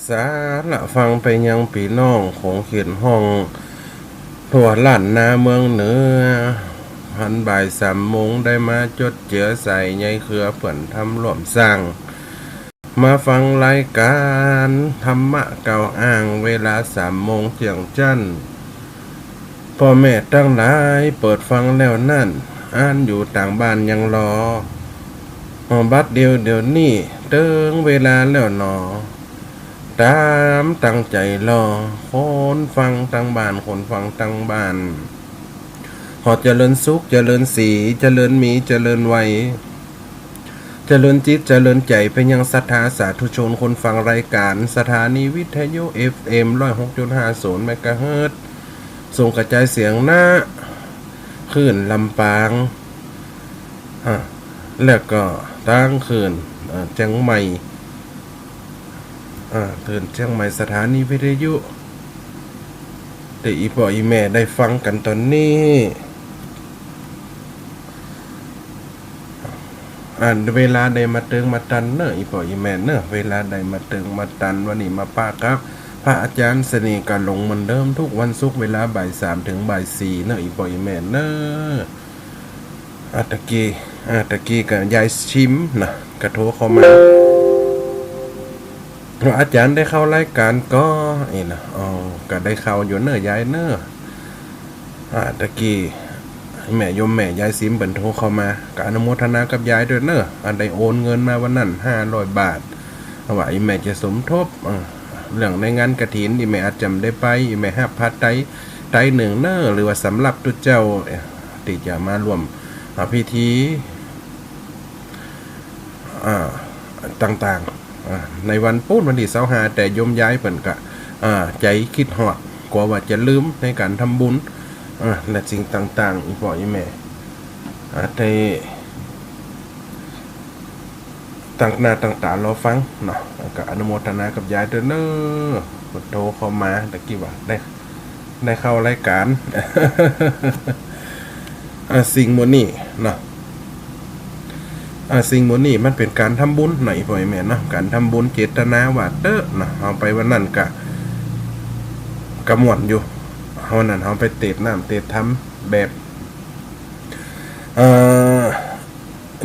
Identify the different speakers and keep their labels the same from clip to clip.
Speaker 1: สาละฟังไปยังพี่น้องของเขียนห้องทั่วล้านนาเมืองเหนือหันบ่าย3 โมงได้มาจดเจือใส่ใยเครือเปิ่นทำร่วมสร้างมาฟังรายการธรรมะเก่าอ้างเวลา3 โมงเที่ยงจันทร์พ่อแม่ตั้งหลายเปิดฟังแล้วนั่นอ่านอยู่ต่างบ้านยังรอบัดเดี๋ยวนี้เติงเวลาแล้วหนอตามตั้งใจรอคนฟังตั้งบ้านคนฟังตั้งบ้านหอดเจริญสุขเจริญสีเจริญมีเจริญไวเจริญจิตเจริญใจเป็นยังศรัทธาสาธุชนคนฟังรายการสถานีวิทยุ FM 106.50 เมกะเฮิรตซ์ส่งกระจายเสียงหน้าคลื่นลำปางแล้วก็ตั้งคลื่นเชียงใหม่ตื่นเชียงใหม่สถานีวิทยุแต่อีพ่ออีแม่ได้ฟังกันตอนนี้เวลาได้มาเติงมาตันเนอะอีพ่ออีแม่เนอะเวลาได้มาเติงมาตันวันนี้มาป้าครับพระอาจารย์เสน่ห์กันลงเหมือนเดิมทุกวันศุกร์เวลาบ่าย 3 ถึงบ่าย 4เนอะอีพ่ออีแม่เนอะตะกี้กับยายชิมนะกระโทรเข้ามาอาจารย์ได้เข้ารายการก็นะก็ได้เข้าอยู่เนอะยายเนอะตะกี้แม่ยมแม่ยายซิมเปิ่นโทรเข้ามาก็อนุโมทนากับยายด้วยเนอะได้โอนเงินมาวันนั้น500 บาทว่าอีแม่จะสมทบเรื่องในงานกฐินอีแม่อาจจำได้ไปอีแม่ฮับพัดไตหนึ่งเนอะหรือว่าสำหรับทุกเจ้าที่จะมาร่วมพิธีต่างๆในวันปุ้นวันที่25แต่ยมย้ายเปิ่นก็ใจคิดฮอดกลัวว่าจะลืมในการทำบุญและสิ่งต่างๆอีพ่ออีแม่ในต่างหน้าต่างๆเราฟังเนาะก็อนุโมทนากับยายด้วยเนอะโทรเข้ามาตะกี้ว่าได้เข้ารายการสิ่งโมนี่เนาะสิ่งโมนี่มันเป็นการทำบุญหน่อยพ่อแม่เนาะการทำบุญเจตนาว่าเด้อเนาะเอาไปวันนั้นกะม่วนอยู่วันนั้นเอาไปเตะน้ำเตะทำแบบ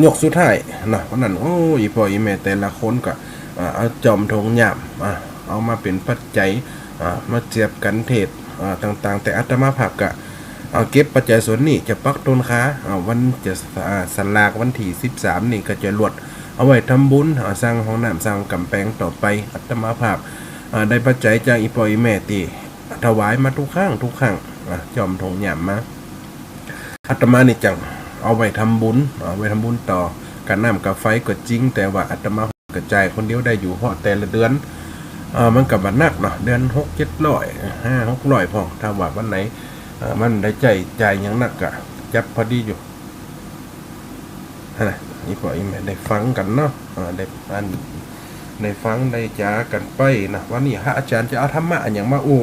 Speaker 1: ยกสุดท้ายเนาะวันนั้นโอ้ยพ่ออีแม่แต่ละคนก็เอาจอมทงหยามเอามาเป็นปัจจัยมาเจียบกันเทศต่างๆแต่อาตมาภาพก็เอาเก็บปัจจัยส่วนนี้จะปักต้นค้าวันจะสลากวันที่13นี่ก็จะลวดเอาไว้ทำบุญสร้างห้องน้ำสร้างกำแพงต่อไปอาตมาภาพได้ปัจจัยจากอีพ่ออีแม่ตีถวายมาทุกครั้งจอมทงหยามมาอาตมานี่จังเอาไว้ทำบุญต่อการน้ำกับไฟก็จริงแต่ว่าอาตมากระจายคนเดียวได้อยู่เพราะแต่ละเดือนมันกับบัตรนักเนาะเดือน600-700 500-600พอถ้าว่าวันไหนมันได้ใจายอย่างนักอะจับพอดีอยู่นะนี่พออีแม่ได้ฟังกันเนาะได้ฟังได้จากันไปนะวันนี้อาจารย์จะเอาธรรมะอย่างมาอู้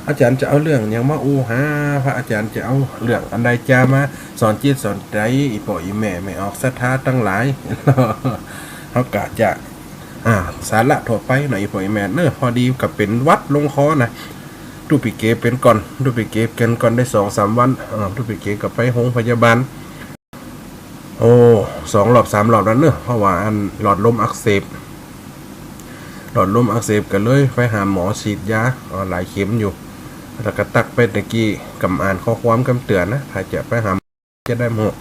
Speaker 1: อาจารย์จะเอาเรื่องอย่างมาอู้พระอาจารย์จะเอาเรื่องอันใดจะมาสอนจิตสอนใจอีพ่ออีแม่ไม่ออกศรัทธาตั้งหลายเขากะจะสาระทั่วไปหน่อยอีพ่ออีแม่เนอะพอดีกับเป็นวัดลงคอนะดูปีเกเป็นก่อนดูปีเกกันก่อนได้2-3 วันดูปีเกกับไปโรงพยาบาล2 รอบ 3 รอบแล้วเนอะเพราะว่าอันหลอดลมอักเสบกันเลยไปหาหมอฉีดยาหลายเข็มอยู่แล้วก็ตักไปตะกี้กำอ่านข้อความกำเตือนนะถ้าจะไปหาจะได้หมด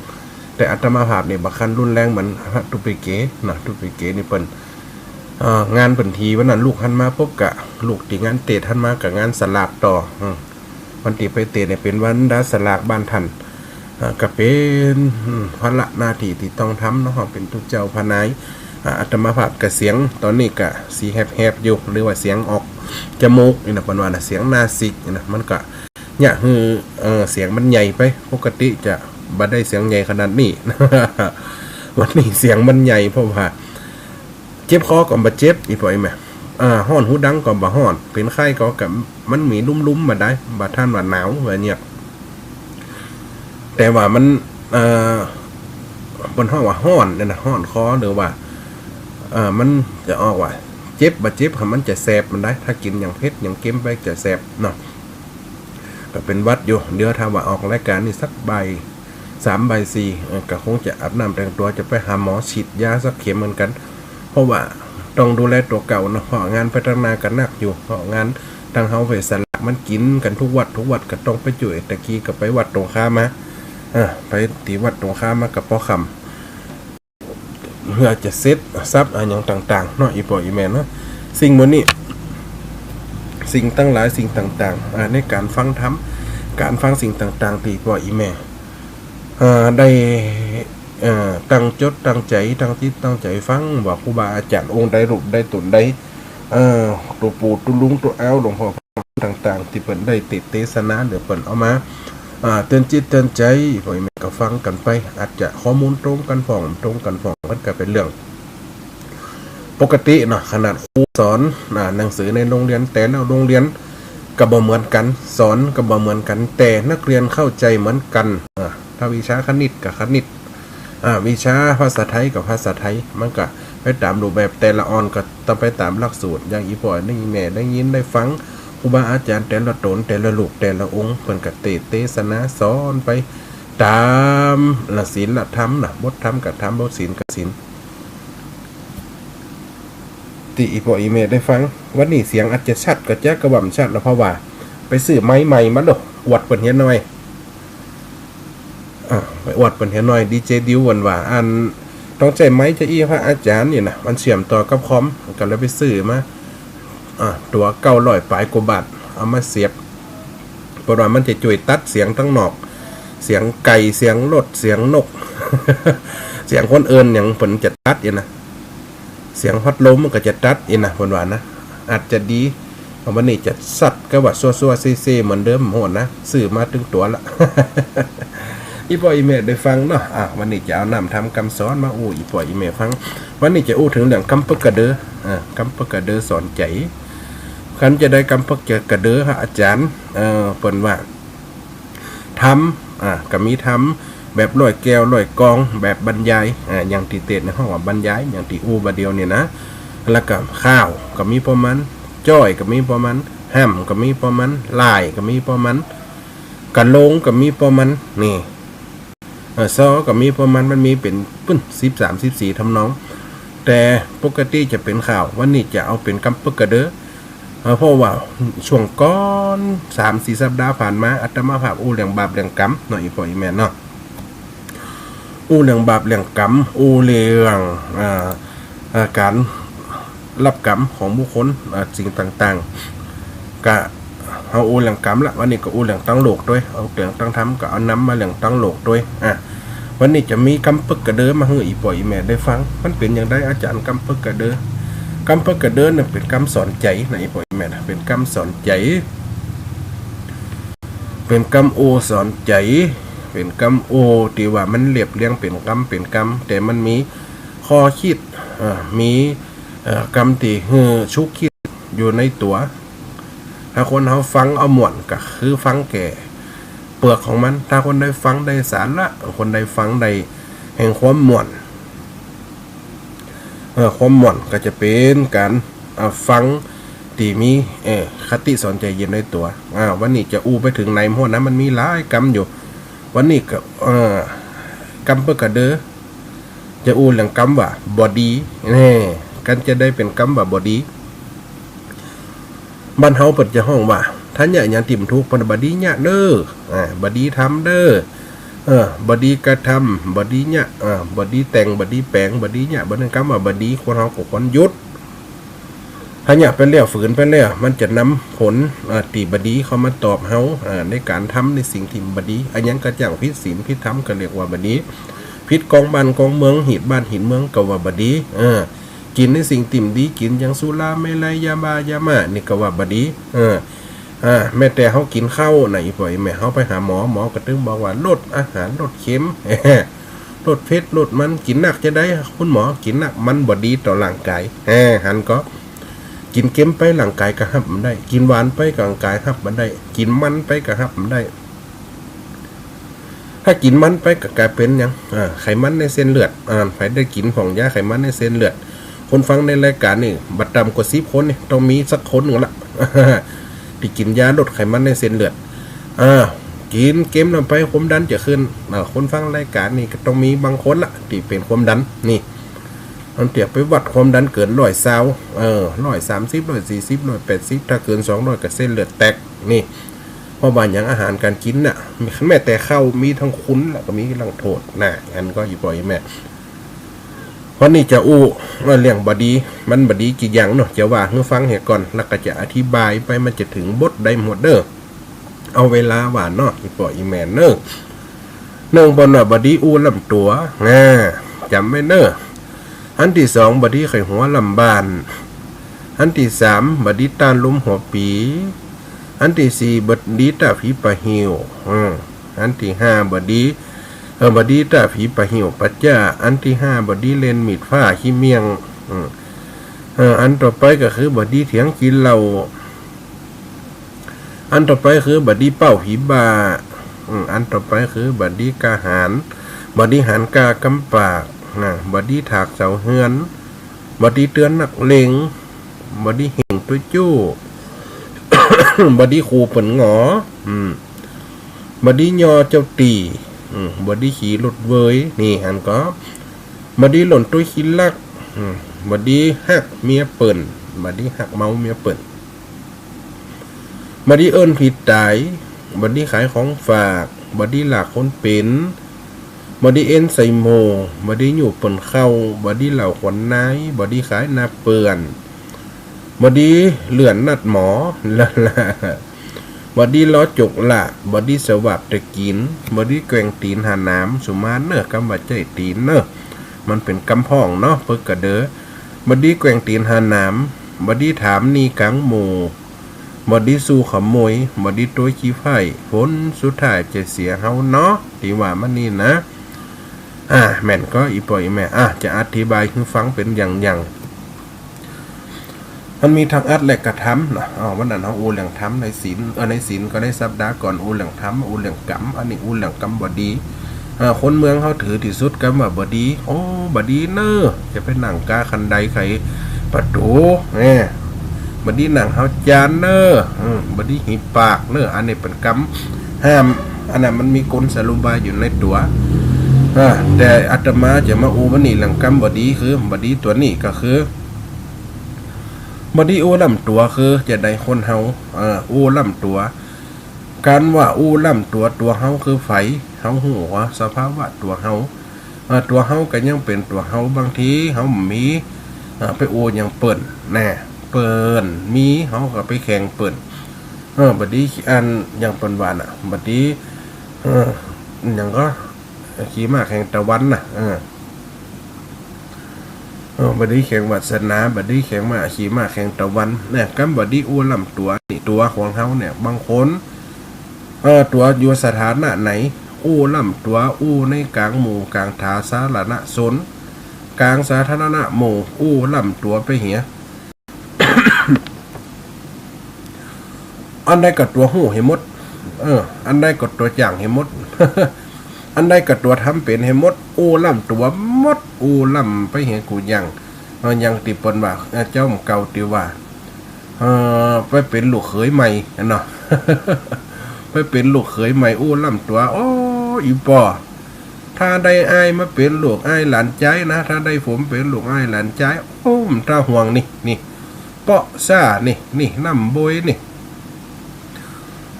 Speaker 1: แต่อัตมาภาพนี่บักคันรุนแรงเหมือนตุปิเกนะตุปิเกนี่เปิ้นงานเปิ้นทีวันนั้นลูกหันมาปุ๊บกะลูกที่งานเตะหันมากับงานสลากต่อวันที่ไปเตะเนี่ยเป็นวันดาสลากบ้านทันก็เป็นภาระหน้าที่ที่ต้องทำเนาะเป็นทุกเจ้าพนายอัตมาภาพกับเสียงตอนนี้กะสีแหบๆอยู่หรือว่าเสียงออกจมูกนี่นะปานว่าเสียงนาซิกนะมันก็เนี่ยเสียงมันใหญ่ไปปกติจะบ่ได้เสียงใหญ่ขนาดนี้ วันนี้เสียงมันใหญ่เพราะว่าเจ็บคอก็บ่เจ็บอีพ่อยแม่ฮ้อนหูดังก็บ่ฮ้อนเป็นไข้ก็กับมันมีลุ่มๆมาได้บ่ท่านว่าหนาวว่าเนี่ยแต่ว่ามันบนห้องว่าฮ้อนเนี่ยนะฮ้อนคอหรือว่ามันจะออกว่า เจ็บบ่เจ็บมันจะแสบมันได้ถ้ากินอย่างเผ็ดอย่างเค็มไปจะแสบเนาะก็เป็นวัดอยู่เดี๋ยวถ้าว่าออกรายการนี่สักใบ3 ใบ 4ก็คงจะอาบน้ำแต่งตัวจะไปหาหมอฉีดยาสักเข็มเหมือนกันเพราะว่าต้องดูแลตัวเก่าเนาะเพราะงานพัฒนากันหนักอยู่เพราะงานทางเฮาเวสลักมันกินกันทุกวัดก็ต้องไปจุ่ยตะกี้ก็ไปวัดตรงข้ามมาไปตีวัดตรงข้ามมากับพ่อคำเพื่อจะเซตซับอย่างต่างๆเนาะอีปออีแมนเนาะสิ่งเหล่านี้สิ่งตั้งหลายสิ่งต่างๆในการฟังธรรมการฟังสิ่งต่างๆที่ปออีแม่ได้ตั้งจดตั้งใจตั้งจิตตั้งใจฟังว่าครูบาอาจารย์องค์ใดรูปใดตนใดตัวปู่ตัวลุงตัวแอลหลวงพ่อต่างๆที่เปิ่นได้ติดเทศนาหรือเปิ่นเอามาเตือนจิตเตือนใจปออีแม่ก็ฟังกันไปอาจจะข้อมูลตรงกันฝ่องมันก็เป็นเรื่องปกติเนาะขนาดครูสอนหนังสือในโรงเรียนแต่ละโรงเรียนก็บ่เหมือนกันสอนก็บ่เหมือนกันแต่นักเรียนเข้าใจเหมือนกันถ้าวิชาคณิตกับคณิตวิชาภาษาไทยกับภาษาไทยมันก็ไปตามรูปแบบแต่ละออนก็ต้องไปตามหลักสูตรอย่างอีพ่อได้ยินแม่ได้ยินได้ฟังครูบาอาจารย์แต่ละตนแต่ละลูกแต่ละองค์เพิ่นก็เทศนาสอนไปตามหลักศีลหลักธรรมนะบทธรรมกับธรรมบทศีลกับศีลที่อีพ่ออีแม่ได้ฟังวันนี้เสียงอาจจะชัดก็จะกระหว่ำชัดแล้วเพราะว่าไปซื้อไม้ใหม่มาดอกอวดเพิ่นเฮ็ดหน่อยไปอวดเพิ่นเฮ็ดหน่อยดีเจดิววันว่าอันต้องใช้ไม้จะอี้พระอาจารย์นี่นะมันเชื่อมต่อกับคอมก็เลยไปซื้อมาตัว900ปลายกว่าบาทเอามาเสียบเพราะว่ามันจะช่วยตัดเสียงทั้งนอกเสียงไก่เสียงรถเสียงนก เสียงคนเอิ้นอย่างเพิ่นจะตัดอยู่นะเสียงพัดลมมันก็จะตัดอีนะเพิ่นว่านะอาจจะดีเพราะวันนี้จะสัตว์ก็ว่าซัวๆซี่ๆเหมือนเดิมโหดนะซื้อมาถึงตัวละ อีพ่ออีแม่ได้ฟังเนาะวันนี้จะเอานำทำคำสอนมาอีพ่ออีแม่ฟังวันนี้จะถึงเรื่องคำปะกระเดคำปะกระเดสอนใจคันจะได้คำปะกระเดอาจารย์เพิ่นว่าทำก็มีทำแบบร้อยแก้วร้อยกองแบบบรรยายอย่างที่เตในห้องว่าบรรยายอย่างที่บาเดียวเนี่ยนะแล้วก็ข้าวก็มีประมาณจ้อยก็มีประมาณแฮมก็มีประมาณลายก็มีประมาณกะโลงก็มีประมาณนี่ซอก็มีประมาณมันมีเป็นปื้น13 14ทำนองแต่ปกติจะเป็นข่าววันนี้จะเอาเป็นกำปึกกระเดเพราะว่าช่วงก้อน3-4 สัปดาห์ผ่านมาอาตมาภาพเรื่องบาปเรื่องกรรมหน่อยพ่ออีแม่เนาะเรื่องบาปเรื่องกรรมเรื่องการรับกรรมของบุคคลสิ่งต่างๆก็เอาเรื่องกรรมละวันนี้ก็เรื่องตั้งโลกด้วยเอาเรื่องตั้งธรรมก็เอาน้ำมาเรื่องตั้งโลกด้วยวันนี้จะมีกำปึกกระเดมาให้อีพ่ออีแม่ได้ฟังมันเป็นอย่างไรอาจารย์กำปึกกระเดกำปึกกระเดนั่นเป็นกำสอนใจนะอีพ่ออีแม่นะเป็นกำสอนใจเป็นกำสอนใจเป็นกำที่ว่ามันเรียบเรียงเป็นกำแต่มันมีข้อคิดมีกำที่ชุกคิดอยู่ในตัวถ้าคนเขาฟังเอาหมวนก็คือฟังแก่เปลือกของมันถ้าคนได้ฟังได้สาระคนได้ฟังได้แห่งความหมวนความหมวนก็จะเป็นการฟังที่มีคติสอนใจเย็นในตัววันนี้จะไปถึงไหนเพราะนั้นมันมีหลายกำอยู่วันนี้ก็กำเพื่อกระเดจะเรื่องกำว่าบอดี้กันจะได้เป็นกำว่าบอดี้บ้านเฮาเปิดจะห้องว่าท่านอย่าติ่มทุกปนบดีเนี่ยเด้อบดีทำเด้อบดีกระทำบดีเนี่ยบดีแต่งบดีแปลงบดีเนี่ยบดีกรรมว่าบดีคนเฮากับคนยุดถ้าเนี่ยเป็นเลี้ยวฝืนไปแล้วมันจะนำผลตีบดีเขามาตอบเฮาในการทำในสิ่งที่บดีอันยังกระจ่างพิษศีลพิษธรรมก็เรียกว่าบดีพิษกองบ้านกองเมืองหิดบ้านหินเมืองก็ว่าบดีกินในสิ่งติ่มดีกินอย่างสุราไม่ไรยาบายามานี่ก็ว่าบดีแม่แต่เขากินข้าวไหนปล่อยแม่เขาไปหาหมอกระตึงบอกว่าลดอาหารลดเค็มลดเผ็ดลดมันกินหนักจะได้คุณหมอกินหนักมันบดีต่อร่างกายหันก็กินเค็มไปร่างกายก็หับมันได้กินหวานไปร่างกายหับมันได้กินมันไปก็หับมันได้ถ้ากินมันไปก็กลายเป็นยังไขมันในเส้นเลือดไปได้กินของยาไขมันในเส้นเลือดค คนฟังในรายการนี่บัดดำกว่า10 คนนี่ต้องมีสักคนหนึ่งละ ที่กินยาลดไขมันในเส้นเลือดกินเกมนำไปความดันจะขึ้นคนฟังรายการนี่ก็ต้องมีบางคนละที่เป็นความดันนี่มันเตียบไปวัดความดันเกิน120 130 140 180ถ้าเกิน200กับเส้นเลือดแตกนี่เพราะบางอย่างอาหารการกินน่ะแม้แต่ข้าวมีทั้งคุ้นแล้วก็มีกำลังโทษน่ะอันก็อย่าปล่อยแม่เพราะนี่จะว่าเรื่องบดีมันบดีกี่อย่างเนาะจะว่าให้ฟังเหตุก่อนแล้วก็จะอธิบายไปมันจะถึงบทได้หมดเด้อเอาเวลาหวานเนาะอย่าปล่อยแม่เนอะเนื่องบนว่าบดีลำตัวจำไว้เนอะอันที่2บดีไข่หัวลำบานอันที่3บดีตาลมหัวปีอันที่4บดีตาผีปะหิวอันที่5บดีตาผีปะหิวปัจจาอันที่5บดีเลนมีดฟ้าขี้เมียงอันต่อไปก็คือบดีเถียงกินเหล้าอันต่อไปคือบดีเป้าผีบาอันต่อไปคือบดีกาหารบดีหารกากำปากบดีถากเสาเฮือนบดีเตือนนักเลงบดีเห่งตัวจู้ บดีคูเปิ่นหงอบดียอเจ้าตีบดีขี่รถเวยนี่หันก็บดีหล่นตัวขี้ลักบดีหักเมียเปิ่นบดีหักเมาเมียเปิ่นบดีเอิ้นผิดตายบดีขายของฝากบดีหลากคนเป็นบดีเอ็นใส่โมบดีอยู่เปิ่นเข้าบดีเหล่าขวัญนายบดีขายนาเปื่อนบดีเลื่อนนัดหมอละบดีล้อจกละบดีสวัสดิ์ตะกินบดีแกงตีนหาน้ำสุมาเนอะกำว่าใจตีนเนอะมันเป็นกำพ่องเนาะเพิกกระเดอบดีแกงตีนหาน้ำบดีถามนี่กังหมูบดีสู้ขโมยบดีตัวขี้ไผ่ผลสุดท้ายจะเสียเฮาเนาะตีว่ามันนี่นะแม่นก็อีปอยแม่จะอธิบายให้ฟังเป็นอย่างมันมีทางอัดและกระทำนะวันนั้นเขาเรื่องทำในศีลในศีลก็ได้สัปดาห์ก่อนเรื่องทำเรื่องกรรมอันนี้เรื่องกรรมบดีคนเมืองเขาถือที่สุดกรรมว่าบดีบดีเนอจะไปหนังกาคันใดใครประตูบดีหนังเขาจานเนอบดีหีปากเนออันนี้เป็นกรรมห้ามอันนั้นมันมีกลสรุบายอยู่ในตัวแต่อาตมาจะมาวันนี้เรื่องกรรมบดีคือบดีตัวนี้ก็คือบดีลำตัวคือจะได้คนเฮาลำตัวการว่าลำตัวเฮาคือไฟเฮาหัวสภาวะตัวเฮาตัวเฮาก็ยังเป็นตัวเฮาบางทีเฮามีไปอย่างเปิ่นเปิ่นมีเฮาก็ไปแข่งเปิ่นบดีอันอย่างเปิ่นวานบดีอย่างก็ขี่ม้าแข่งตะวันบดีแข่งวัสนาบดีแข่งมาขี่ม้าแข่งตะวันเนี่ยกับบดีลำตัวนี่ตัวของเฮาเนี่ยบางคนตัวอยู่สถานะไหนลำตัวในกลางหมู่กลางทาสาธารณะสนกลางสาธารณะหมู่ลำตัวไปเหีย อันใดกับตัวหูให้หมดอันใดกับตัวจ่างให้หมด อันใดกับตัวทำเป็นให้หมดลำตัวหมดลำไปเหียกูยังติปนว่าเจ้าเก่าติว่าไปเป็นลูกเขยใหม่เนาะ ไปเป็นลูกเขยใหม่ลำตัวอีปอถ้าได้อ้ายมาเป็นลูกอ้ายหลานใจนะถ้าได้ผมเป็นลูกอ้ายหลานใจตาห่วงนี่เปาะซ่านี่น้ำบยนี่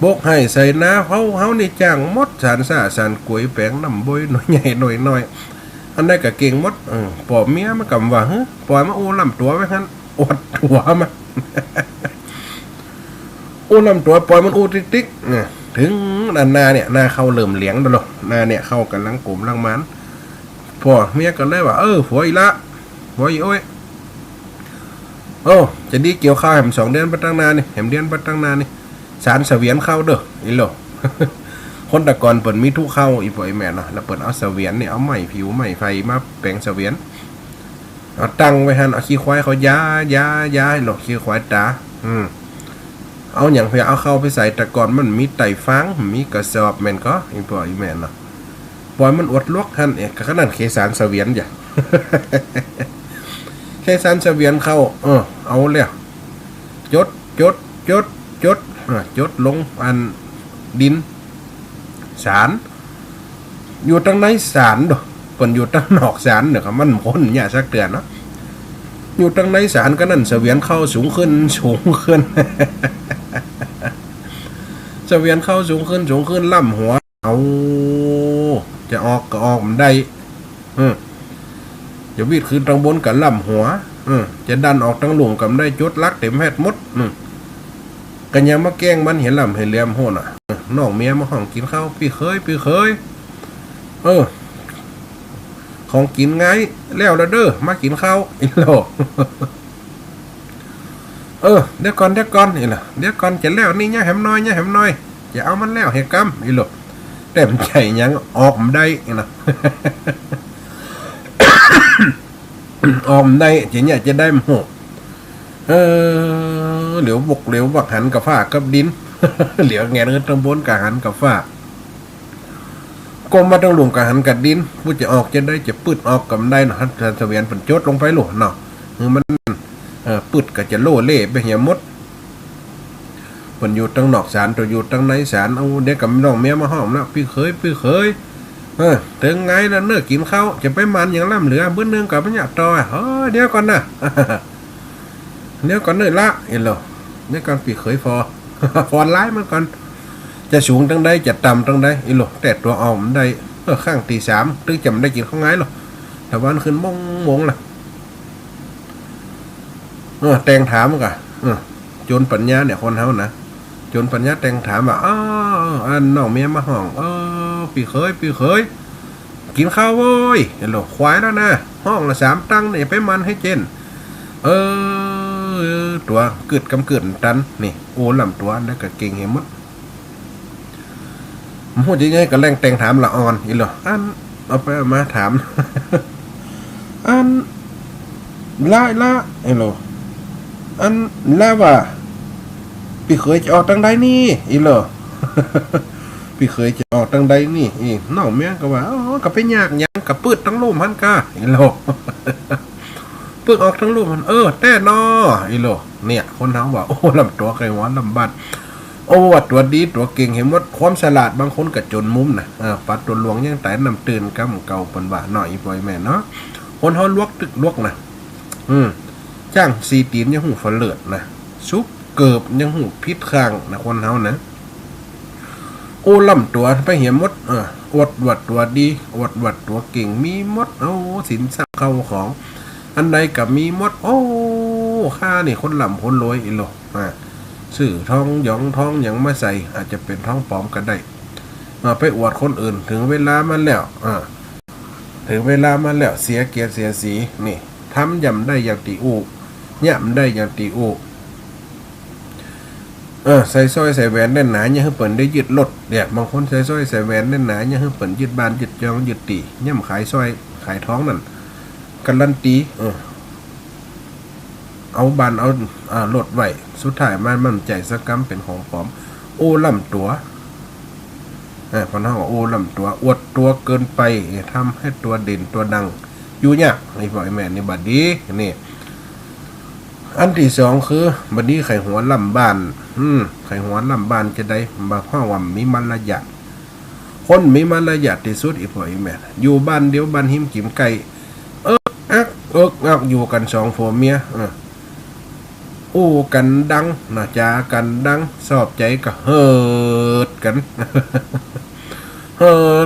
Speaker 1: บกให้ใส่น้าเฮานี่จ้างมดสารซ่าสารกวยแปงน้ำบยหน่อยใหญ่หน่อยน้อยอันได้ก็เก่งมดปอบเมียมากำว่าปล่อยมาลำตัวไว้ฮั่นอดตัวมาลำตัวปล่อยมันติ๊กถึงนาเนี่ยนาเข้าเริ่มเหลียงแล้วหรอนาเนี่ยเข้ากันลังกลุ่มลังมันพอเมียก็เลยว่าผัวอีละผัวอีจะดีเกี่ยวข้าวแหม2 เดือนปัตตั้งนานี่แหมเดือนปัตตั้งนานี่สารเสวียนเข้าเด้ออีโล คนตะกอนเปิดมีทุกเข้าอีปอยแม่เนาะแล้วเปิดเอาเสวียนเนี่ยเอาไม้ผิวไม้ไฟมาแปลงเสวียนเอาตั้งไว้ฮั่นเอาขี้ควายเขาย้าให้หลอกขี้ควายตาเอาอย่างเพื่อเอาเข้าไปใส่ตะกอนมันมีไต่ฟางมีกระสอบแม่นก็อีปอยแม่เนาะปล่อยมันอดลวกฮั่นก็ขนาดเคสารเสวียนจ้ะ ใช้สันเสวียนเข้าเอาแล้วจดจดลงอันดินสารอยู่ตั้งในสารดอกเปิ่นอยู่ตั้งนอกสารเด้อครับมันพ้นเนี่ยสักเตือนเนาะอยู่ตั้งในสารก็นั่นเสวียนเข้าสูงขึ้นเสวียนเข้าสูงขึ้นล่ำหัวเอาจะออกก็ออกมันได้จะวิดขึ้นทางบนกับล่ำหัวจะดันออกทางหลุมกับได้จุดลักเต็มแพทย์มดกันยังมาแกล้งมันเห็นล่ำเห็นเหลี่ยมโหน่ะน้องเมียมาห้องกินข้าวพี่เคยของกินไงแล้วเด้อมากินข้าวอีโลเดี๋ยวก่อนอีโลเดี๋ยวก่อนจะแล้วนี่เนี่ยแหมน้อยจะเอามันแล้วเหตุกรรมอีโลแต่มันใจยังออกมันได้นะออมได้จีเนี่ยจะได้หกเหลียวบุกเหลียวบักหันกับฝ้ากับดินเหลียวแงนเงินตั้งบนกับหันกับฝ้ากลมมาตั้งหลุมกับหันกับดินผู้จะออกจะได้จะปืดออกกับได้นะเสวียนผลจดลงไปหลุมเนาะคือมันปืดก็จะโล่เล่ไปเหี่ยมดผลอยู่ตั้งนอกสารตัวอยู่ตั้งในสารเอาเด็กกับน้องเมียมาห้อมแล้วพี่เคยถึงไงแล้วเนื้อกินข้าวจะไปมันอย่างล่ำเหลือเบื้องนึงกับพญาตอยเดี๋ยวก่อนนะเดี๋ยวก่อนเนื้อละเห็นหรอเดี๋ยวก่อนปีเคยฟอนไล่มันก่อนจะสูงตั้งได้จะต่ำตั้งได้อีหรอแต่ตัวอ่อมได้ข้างตี3ตึ้งจำได้กินข้าวไงหรอแต่วันขึ้นมงล่ะแตงถามกันโจนปัญญาเนี่ยคนเฮานะโจนปัญญาแตงถามว่าอันน้องเมียมาห้องพี่เคยกินข้าวโว้ยเห็นหรอควายแล้วนะห้องละ3ตังเนี่ยไปมันให้เจนตัวเกิดตันนี่โอ้ลำตัวแล้วก็เก่งเห็นมั้งพูดยังไงก็แรงแต่งถามละอ่อนอีหรออันเอาไปมาถามอันละไอ้หรออันละว่าพี่เคยจะออกตั้งได้นี่อีหรอพี่เคยจะออกตั้งใดนี่น้องแม่ก็ว่าก็ไปยากยังกับปืดทั้งลูกมันก็อีโลปืดออกทั้งลูกมันแต่นออีโลเนี่ยคนทั้งว่าโอ้ลำตัวไก่หวานลำบัดวัดตัวดีตัวเก่งเห็นว่าความฉลาดบางคนกับจนมุมนะปัดตัวหลวงยังแต่นำตื่นกำเก่าปนว่าหน่อยปล่อยแม่เนาะคนเขาลวกตึกลวกนะจ้างซีตีนยังหูฝนเลือดนะซุปเกิบยังหูพิษข้างนะคนเขานะโอ้ล่ำตัวไปเหี่ยมดอวดวัดตัวดีอวดวัดตัวเก่งมีมดสินทรัพย์เข้าของอันใดกับมีมดข้านี่คนล่ำคนรวยอีโลสื่อท้องหยองท้องอย่างมาใส่อาจจะเป็นท้องปลอมก็ได้ไปอวดคนอื่นถึงเวลามันแล้วเสียเกียรติเสียสีนี่ทำย่ำได้อย่างตีอูย่ำได้อย่างตีอูใส่สร้อยใส่แหวนแน่นหนาเนี่ยให้เปิ่นได้ยึดรถเนี่ยบางคนใส่สร้อยใส่แหวนแน่นหนาเนี่ยให้เปิ่นยึดบ้านยึดจองยึดตีย่ำขายสร้อยขายท้องนั่นกันลันตีเอาบ้านเอารถไว้สุดท้ายมันใจสักกรรมเป็นของปลอมโอ้ล่ำตัวพอน้องโอ้ล่ำตัวอวดตัวเกินไปทำให้ตัวเด่นตัวดังอยู่เนี่ยไอ้พ่อไอ้แม่นี่บัดดีนี่อันที่สองคือบัดนี้ไข่หัวลำบ้านไข่หัวลำบ้านจะได้บาพ่อว่ามีมารยาทคนมีมารยาทที่สุดอีกพ่ออีแม่อยู่บ้านเดียวบ้านหิมกิ่มไก่อยู่กัน2ผัวเมียอู้กันดังนะจากันดังสอบใจก็เฮิดกัน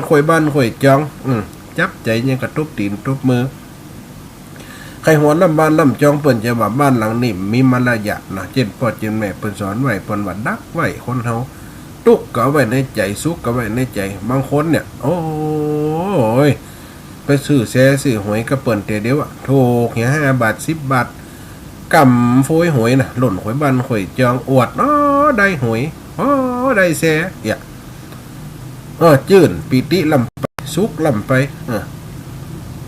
Speaker 1: ข่อยบ้านข่อยจองจับใจยังกระตุบตีนตุบมือใครหัวลำบ้านลำจองเปิ่นจะว่าบ้านหลังนี้มีมารยาทนะเจนพ่อเจนแม่เปิ่นสอนไว้เปิ่นว่าดักไว้คนเฮาตุกก็ไว้ในใจสุกก็ไว้ในใจบางคนเนี่ยโอ้ยไปซื้อแซ่ซื้อหวยก็เปิ่นเดียวถูกเหี้ย5 บาท10 บาทกำโฟยหวยนะหล่นหวยบ้านหวยจองอวดได้หวยได้แซ่จื่นปีติลำไปสุกลำไป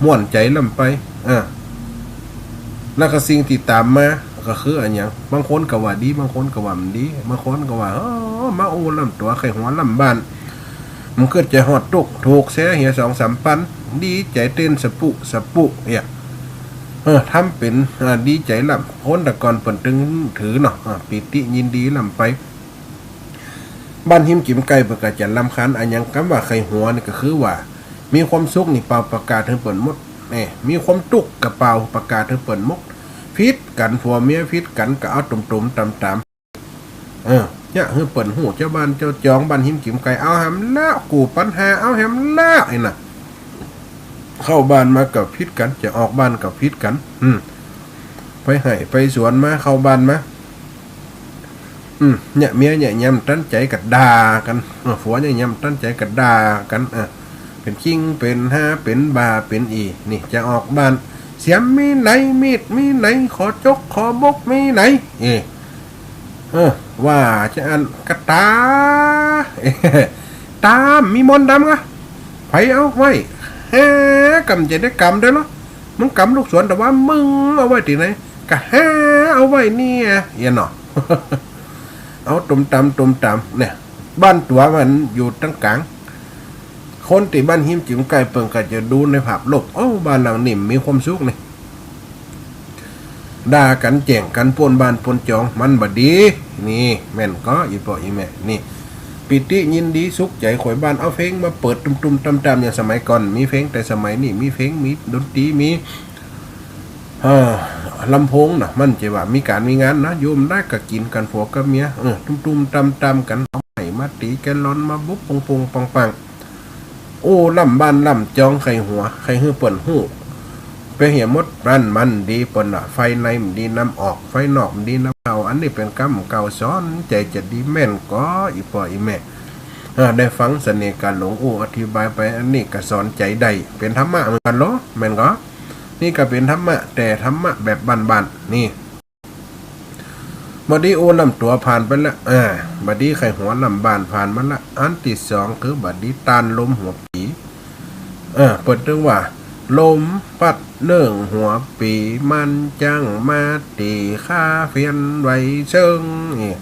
Speaker 1: ม่วนใจลำไปแล้วก็สิ่งที่ตามมาก็คืออันอย่างบางคนก็ว่าดีบางคนก็ว่ามันดีบางคนก็ว่ามาโอ้ลำตัวไข่หัวลำบ้านมันเกิดจะหอดตุกถูกแซ่เหี่ย2-3 ปันดีใจเต้นสปุเหี้ย ทำเป็นดีใจลำพ้นแต่ก่อนเปิ่นตึงถือเนาะปิติยินดีลำไปบ้านหิมจิมไก่เปิ่นก็จะลำคันอันยังคำว่าไข่หัวนี่ก็คือว่ามีความสุขนี่เป่าประกาศถึงเปิ่นหมดนี่มีความตุกกระเป๋าประกาศถึงเปิ่นมกพิษกันผัวเมียพิษกันก็เอาตุ่มๆตำเนี่ยคือเปิ่นหูเจ้าบ้านเจ้าจองบ้านหิมจิมไก่เอาแฮมแล้วกูปัญหาเอาแฮมแล้วไอ้น่ะเข้าบ้านมากับพิษกันจะออกบ้านกับพิษกันไปให้ไปสวนมาเข้าบ้านมาเนี่ยเมียเนี่ยยำตั้นใจกับด่ากันผัวเนี่ยยำตั้นใจกับด่ากันเป็นคิงเป็นห้าเป็นบาเป็นอีนี่จะออกบ้านเสียมมีไหนมีดมีไหนขอจกขอบกมีไหนว่าจะอันกระตาตามมีมนต์ดำกะไผเอาไว้แฮกำจะได้กำได้เนาะมึงกำลูกสวนแต่ว่ามึงเอาไว้ที่ไหนกะแฮเอาไว้เนี่ยเนาะเอาตุ่มตำเนี่ยบ้านตัวมันอยู่ตั้งกลางคนที่บ้านหิมจิ๋มไก่เปิ่งก็จะดูในภาพโลกบ้านหลังนี่มีความสุขนี่ด่ากันแจ่งกันปนบ้านปนจองมันบดีนี่แม่นก็อีปออีแม่นี่ปิติยินดีสุขใจข่อยบ้านเอาเพลงมาเปิดตุ่มๆตำๆอย่างสมัยก่อนมีเพลงแต่สมัยนี้มีเพลงมีดนตรีมีลำโพงนะมันจะว่ามีการมีงานนะโยมได้กับกินกันผัวกับเมียตุ้มๆตำกันเอาไห้มาตีแกลอนมาบุ๊บปงปังโอ้ลำบ้านลำจองไข่หัวไข่หื้อเปิ่นหู้ไปเหี่ยมดรันมันดีเปิ่นไฟในมันดีน้ำออกไฟนอกมันดีน้ำเก่าอันนี้เป็นกรรมเก่าซ้อนใจจะดีแม่นก็อีปออีแม่ได้ฟังเสน่ห์การหลงอธิบายไปอันนี้ก็สอนใจได้เป็นธรรมะเหมือนกันเหรอแม่นก็นี่ก็เป็นธรรมะแต่ธรรมะแบบบ้านๆนี่บดีโอลำตัวผ่านไปแล้วบดีไข่หัวลำบานผ่านมาละอันที่สองคือบดีตานลมหัวปีเปิดเรื่องว่าลมปัดเนื่องหัวปีมันจังมาตีข้าเฟียนไว้เชิงนี่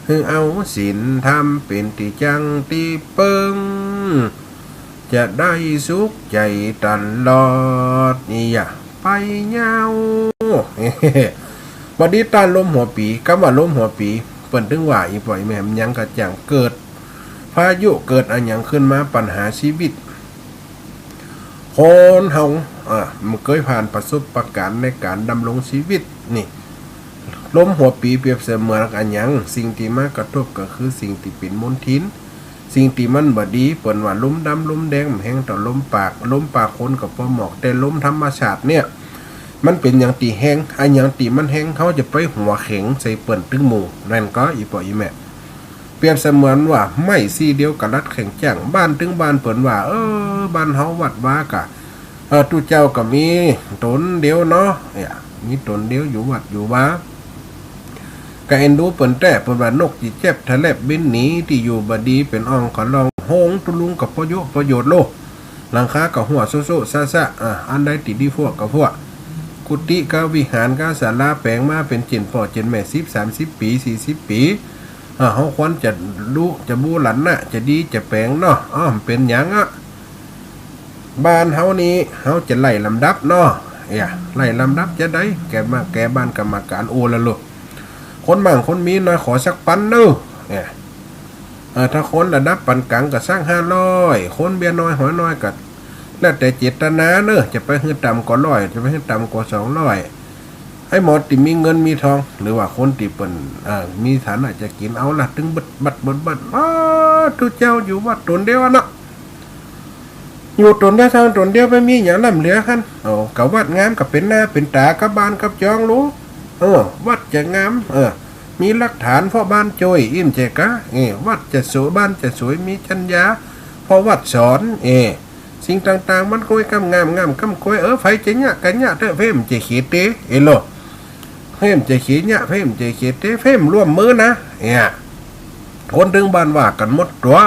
Speaker 1: คือเอาศีลทำเป็นตีจังตีเปิงจะได้สุขใจตลอดนี่อย่าไปเงาวันนี้ตาลมหัวปีก็ว่าลมหัวปีเปิ่นถึงว่าอีปล่อยแม่มยังกระจ่างเกิดพายุเกิดอันยังขึ้นมาปัญหาชีวิตคนเฮามันเคยผ่านประสบการณ์ในการดำรงชีวิตนี่ลมหัวปีเปรียบเสมือนอันยังสิ่งที่มากระทบก็คือสิ่งที่เป็นมลทินสิ่งที่มันบดีเปิ่นว่าลมดำลมแดงมันแห้งต่อลมปากคนกับพอหมอกแต่ลมธรรมชาติเนี่ยมันเป็นอย่างตีแห้งไอ้อย่างตีมันแห้งเขาจะไปหัวแข็งใส่เปิ่นตึงหมู่นั่นก็อีปออีแม่เปรียบเสมือนว่าไม่ซีเดียวกับรัดแข็งแจ้งบ้านตึงบ้านเปิ่นว่าบ้านเฮาวัดว่ากะตู้เจ้าก็มีตนเดียวเนาะมีตนเดียวอยู่วัดอยู่ว่ากะเอ็นดูเปิ่นแต่เปิ่นว่านกจีเจ็บทะเลบบินหนีที่อยู่บดีเป็นอ่องขอลองโฮงตุลุงกับประโยชน์โลหลังคากับหัวโซซะอันใดติดดีพวกกับพวกกุฏิก็วิหารก็ศาลาแปลงมาเป็นเจนพ่อเจนแม่30 ปี40 ปีเฮาควรจะรู้จะบูหลันน่ะจะดีจะแปลงเนาะเป็นหยังบ้านเฮานี้เฮาจะไล่ลำดับเนาะไล่ลำดับจะได้แกบ้านกรรมการโอละลูกคนมั่งคนมีน้อยขอสักปันเด้อถ้าคนระดับปานกลางก็สร้าง500คนเบี้ยน้อยหัวน้อยก็แล้วแต่เจตนาเนอะจะไปให้ต่ำกว่า100จะไปให้ต่ำกว่า200ให้หมดที่มีเงินมีทองหรือว่าคนที่เปิ่นมีฐานะจะกินเอาละถึงบัดทุเจ้าอยู่วัดตนเดียวเนาะอยู่ตนเดียวทางตนเดียวไปมีอย่างลำเหลือคันกับวัดงามกับเป็นหน้าเป็นตากับบ้านกับจองรู้วัดจะงามมีหลักฐานพ่อบ้านโจยอิ่มเจกะวัดจะสวยบ้านจะสวยมีชัญญาพอวัดสอนสิ่งต่างๆมันคุยกำงามกำคุยไฟจะเนี่ยกันเนี่ยเถอะเพิ่มจะขีดเตะโลเพิ่มจะขีดเนี่ยเพิ่มจะขีดเตะเพิ่มร่วมมือนะคนถึงบ้านว่ากันหมดตัว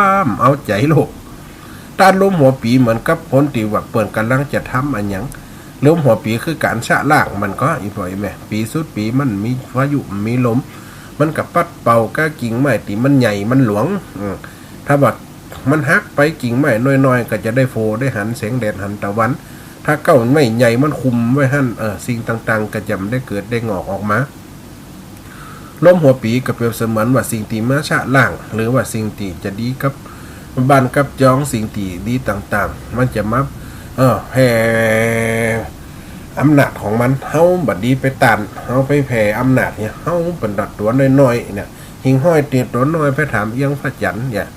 Speaker 1: เอาใจลูกตาลมหัวปีเหมือนกับคนที่ว่าเปิดกำลังจะทำอันยังลมหัวปีคือการชะล่างมันก็อีปล่อยแม่ปีสุดปีมันมีพายุมีลมมันกับปัดเป่าก้ากิ่งไม้ตีมันใหญ่มันหลวงถ้าว่ามันหักไปกิ่งไม้น้อยๆก็จะได้โฟได้หันแสงแดดหันตะวัน ถ้าเก้าไม่ใหญ่มันคุมไว้หั่นสิ่งต่างๆก็จะไม่ได้เกิดได้งอกออกมาล้มหัวปีก็เปรียบเสมือนว่าสิ่งที่มาชะล่างหรือว่าสิ่งที่จะดีกับบ้านกับจองสิ่งที่ดีต่างๆมันจะมาแผ่อำนาจของมันเฮาบัดดีไปตันเฮาไปแผ่อำนาจเนี่ยเฮาเป็นดัดตัวน้อยๆเนี่ยหิงห้อยตีตัวน้อยไปถามเอียงพระจันทร์เนี่ย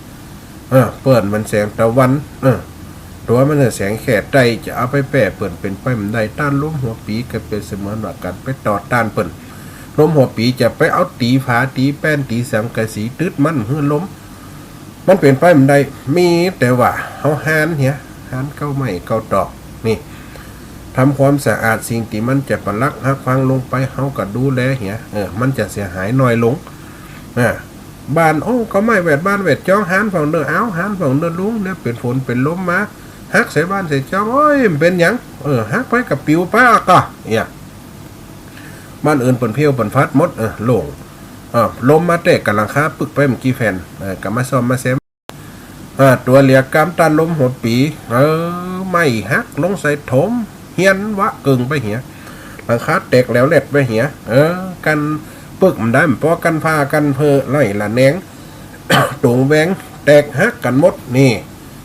Speaker 1: เปิดมันแสงตะวันตัวมันแสงแขดใจจะเอาไปแปะเปิ่นเป็นไปมันได้ต้านล้มหัวปีก็เป็นเสมือนว่ากันไปต่อต้านเปิ่นล้มหัวปีจะไปเอาตีฝาตีแป้นตีสังกะสีตึดมันเฮือล้มมันเป็นไปมันได้มีแต่ว่าเฮาหานเนี่ยหานเก้าไม้เก้าตอกนี่ทำความสะอาดสิ่งที่มันจะปลักหักฟังลงไปเฮาก็ดูแลเหียมันจะเสียหายน้อยลงบ้านก็ไม่แวดบ้านแวดจ้องหานฝั่งเดินหานฝั่งเดินลุงเนี่ยเป็นฝนเป็นลมมาฮักใส่บ้านใส่จ้องเป็นหยังฮักไปกับปิวป้าก็เนี่ยบ้านอื่นเปิ่นเพียวเปิ่นฟัดมดโล่งลมมาแตกกำลังค้าปึกไปเมื่อกี้แฟนกับมาซ่อมมาเซมตัวเหลียกกำตันลมหัวปีไม่ฮักลงใส่ถมเฮียนวะกึ่งไปเหียหลังคาแตกแล้วเล็ดไปเหียกันปึกมันได้เพราะกันพากันเพอไล่ละแนง ตรงแวงแตกฮักกันหมดนี่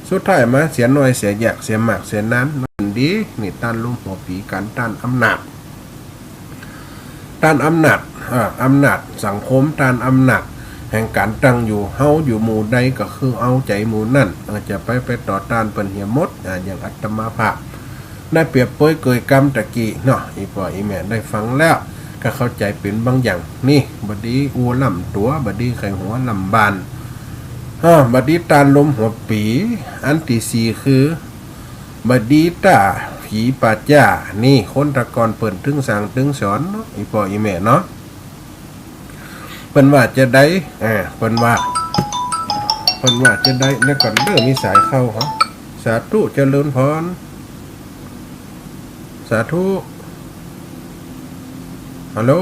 Speaker 1: สุดท้ายมาเสียน้อยเสียอยากเสียหมากเสียนั้นมันดีนี่ต้านลมหัวปีกันต้านอำนาจอำนาจสังคมต้านอำนาจแห่งการตั้งอยู่เฮาอยู่หมู่ใดก็คือเอาใจหมู่นั่นจะไปต่อต้านเปิ้นเหี่ยมดอย่างอัตมาภาพได้เปรียบเปยเกยกรรมตะกี้เนาะอีพ่ออีแม่ได้ฟังแล้วก็เข้าใจเป็นบางอย่างนี่บัดนี้อูลำตัวบัดนี้ไข่หัวลำบานบัดนี้ตาลมหัวปีอันที่สี่คือบัดนี้ตาผีป่าจ้านี่คนตะกอนเปิ่นถึงสั่งถึงสอนเนาะอีพ่ออีแม่เนาะเปิ้นว่าจะได้เปิ้นว่าจะได้แล้วก่อนเริ่มมีสายเข้าเหรอสาธุเจริญพรสาธุฮัลโหล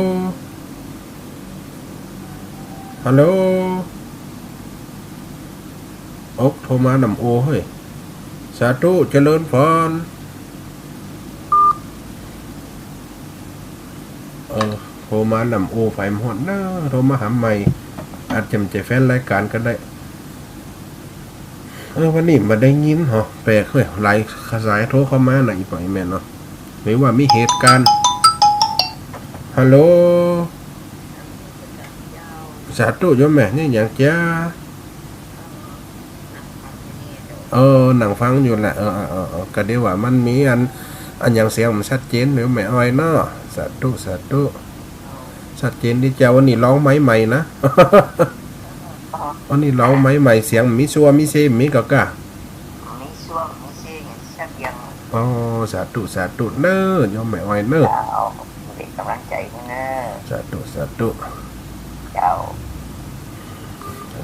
Speaker 1: โทรมานำโอเฮ้ยสาธุเจริญพรโทรมานำโอไฟหมดนะโทรมาหาใหม่อาจจะเป็นแฟนรายการก็ได้วันนี้มาได้ยินเหรอแปลกเลยหลายสายโทรเข้ามาหน่อยปล่อยแม่เนาะหรือว่ามีเหตุการณ์ฮัลโหลสาธุโยมแม่นี่อย่างจ้าหนังฟังอยู่แหละก็เดี๋ยวว่ามันมีอันอย่างเสียงมันชัดเจนหรือแม่อ้อยเนาะสาธุชัดเจนที่เจ้าวันนี้ร้องไม้ใหม่นะ วันนี้ร้องไม้ใหม่เสียงมีซัวมีเซมีก็กะ
Speaker 2: มีซัวมีเซอย่างชัดยัง
Speaker 1: สาธุเน้อยอมแม่อ้อยเน้อ
Speaker 2: เป็นกำลังใจให้เน้อ
Speaker 1: สาธุ
Speaker 2: เจ้า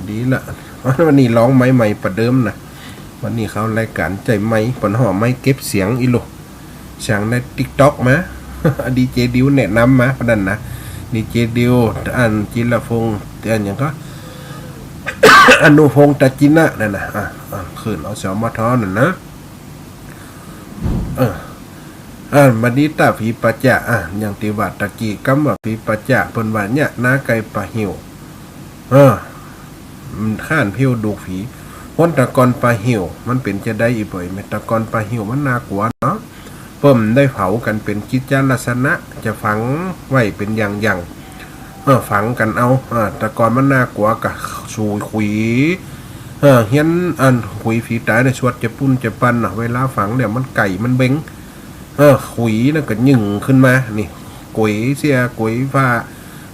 Speaker 1: ดีละวันนี้ร้องไม้ใหม่ประเดิมนะวันนี้เขารายการใจไม้ปนห่อไม้เก็บเสียงอีโลเสียงใน TikTok มา ดีเจดิวแนะนำมาพนันนะดีเจดิวอันจิรพงษ์อันอย่างก็ อนุพงษ์ตะจินะนั่นนะคืนเอาเสียวมาท้อนั่นนะบัดนี้ตาผีปัจจะอย่างติวัดตะกี้กำว่าผีปัจจะเพิ่นว่าเนี่ยนาไก่ปลาหิวมันข้านเพียวดูผีคนตะกอนปลาหิวมันเป็นจะได้อีบ่อยแม่ตะกอนปลาหิวมันน่ากลัวเนาะเพิ่มได้เผากันเป็นกิจจลักษณะจะฝังไว้เป็นอย่างฝังกันเอาตะกอนมันน่ากลัวกะสูขุยเฮียนขุยผีตายในสวดจะปุ้นจะปันเวลาฝังเนี่ยมันไก่มันเบ้งขุยแล้วก็ยึ่งขึ้นมานี่กุยเสียกุยฟ้า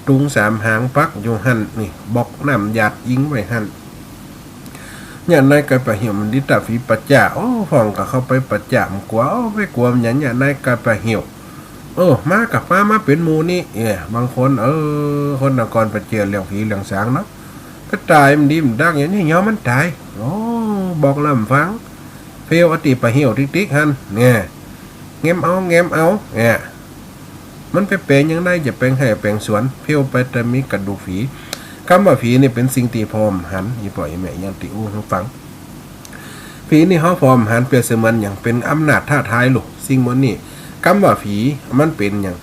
Speaker 1: ตุงสามหางปักอยู่หันนี่บอกน้ำหยาดยิงไว้หันเนี่ยนายกายปะเหี่ยวมันดิตาฝีปัจจ่าฟ้องกับเข้าไปปัจจ่ามกลัวไปกลัวอย่างเนี่ยนายกายปะเหี่ยวมากับมาเป็นหมูนี่บางคนคนนครไปเจอเรื่องผีเรื่องสางเนาะก็ตายมันดีมันดังอย่างนี้ย้อมมันตายบอกลำฟังเฟี้ยวอติปะเหี่ยวติ๊กหันเนี่ยเงมเอาเนี่ยมันไปแปลงยังได้จะแปลงให้แปลงสวนเพี้ยวไปแต่มีกระดูกผีคำว่าผีนี่เป็นสิ่งที่พร้อมหันอีปล่อยแม่ยังติอู้ฟังผีนี่เขาพร้อมหันเปรียบเสมือนอย่างเป็นอำนาจท้าทายลูก สิ่งเหล่านี้คำว่าผีมันเป็นอย่าง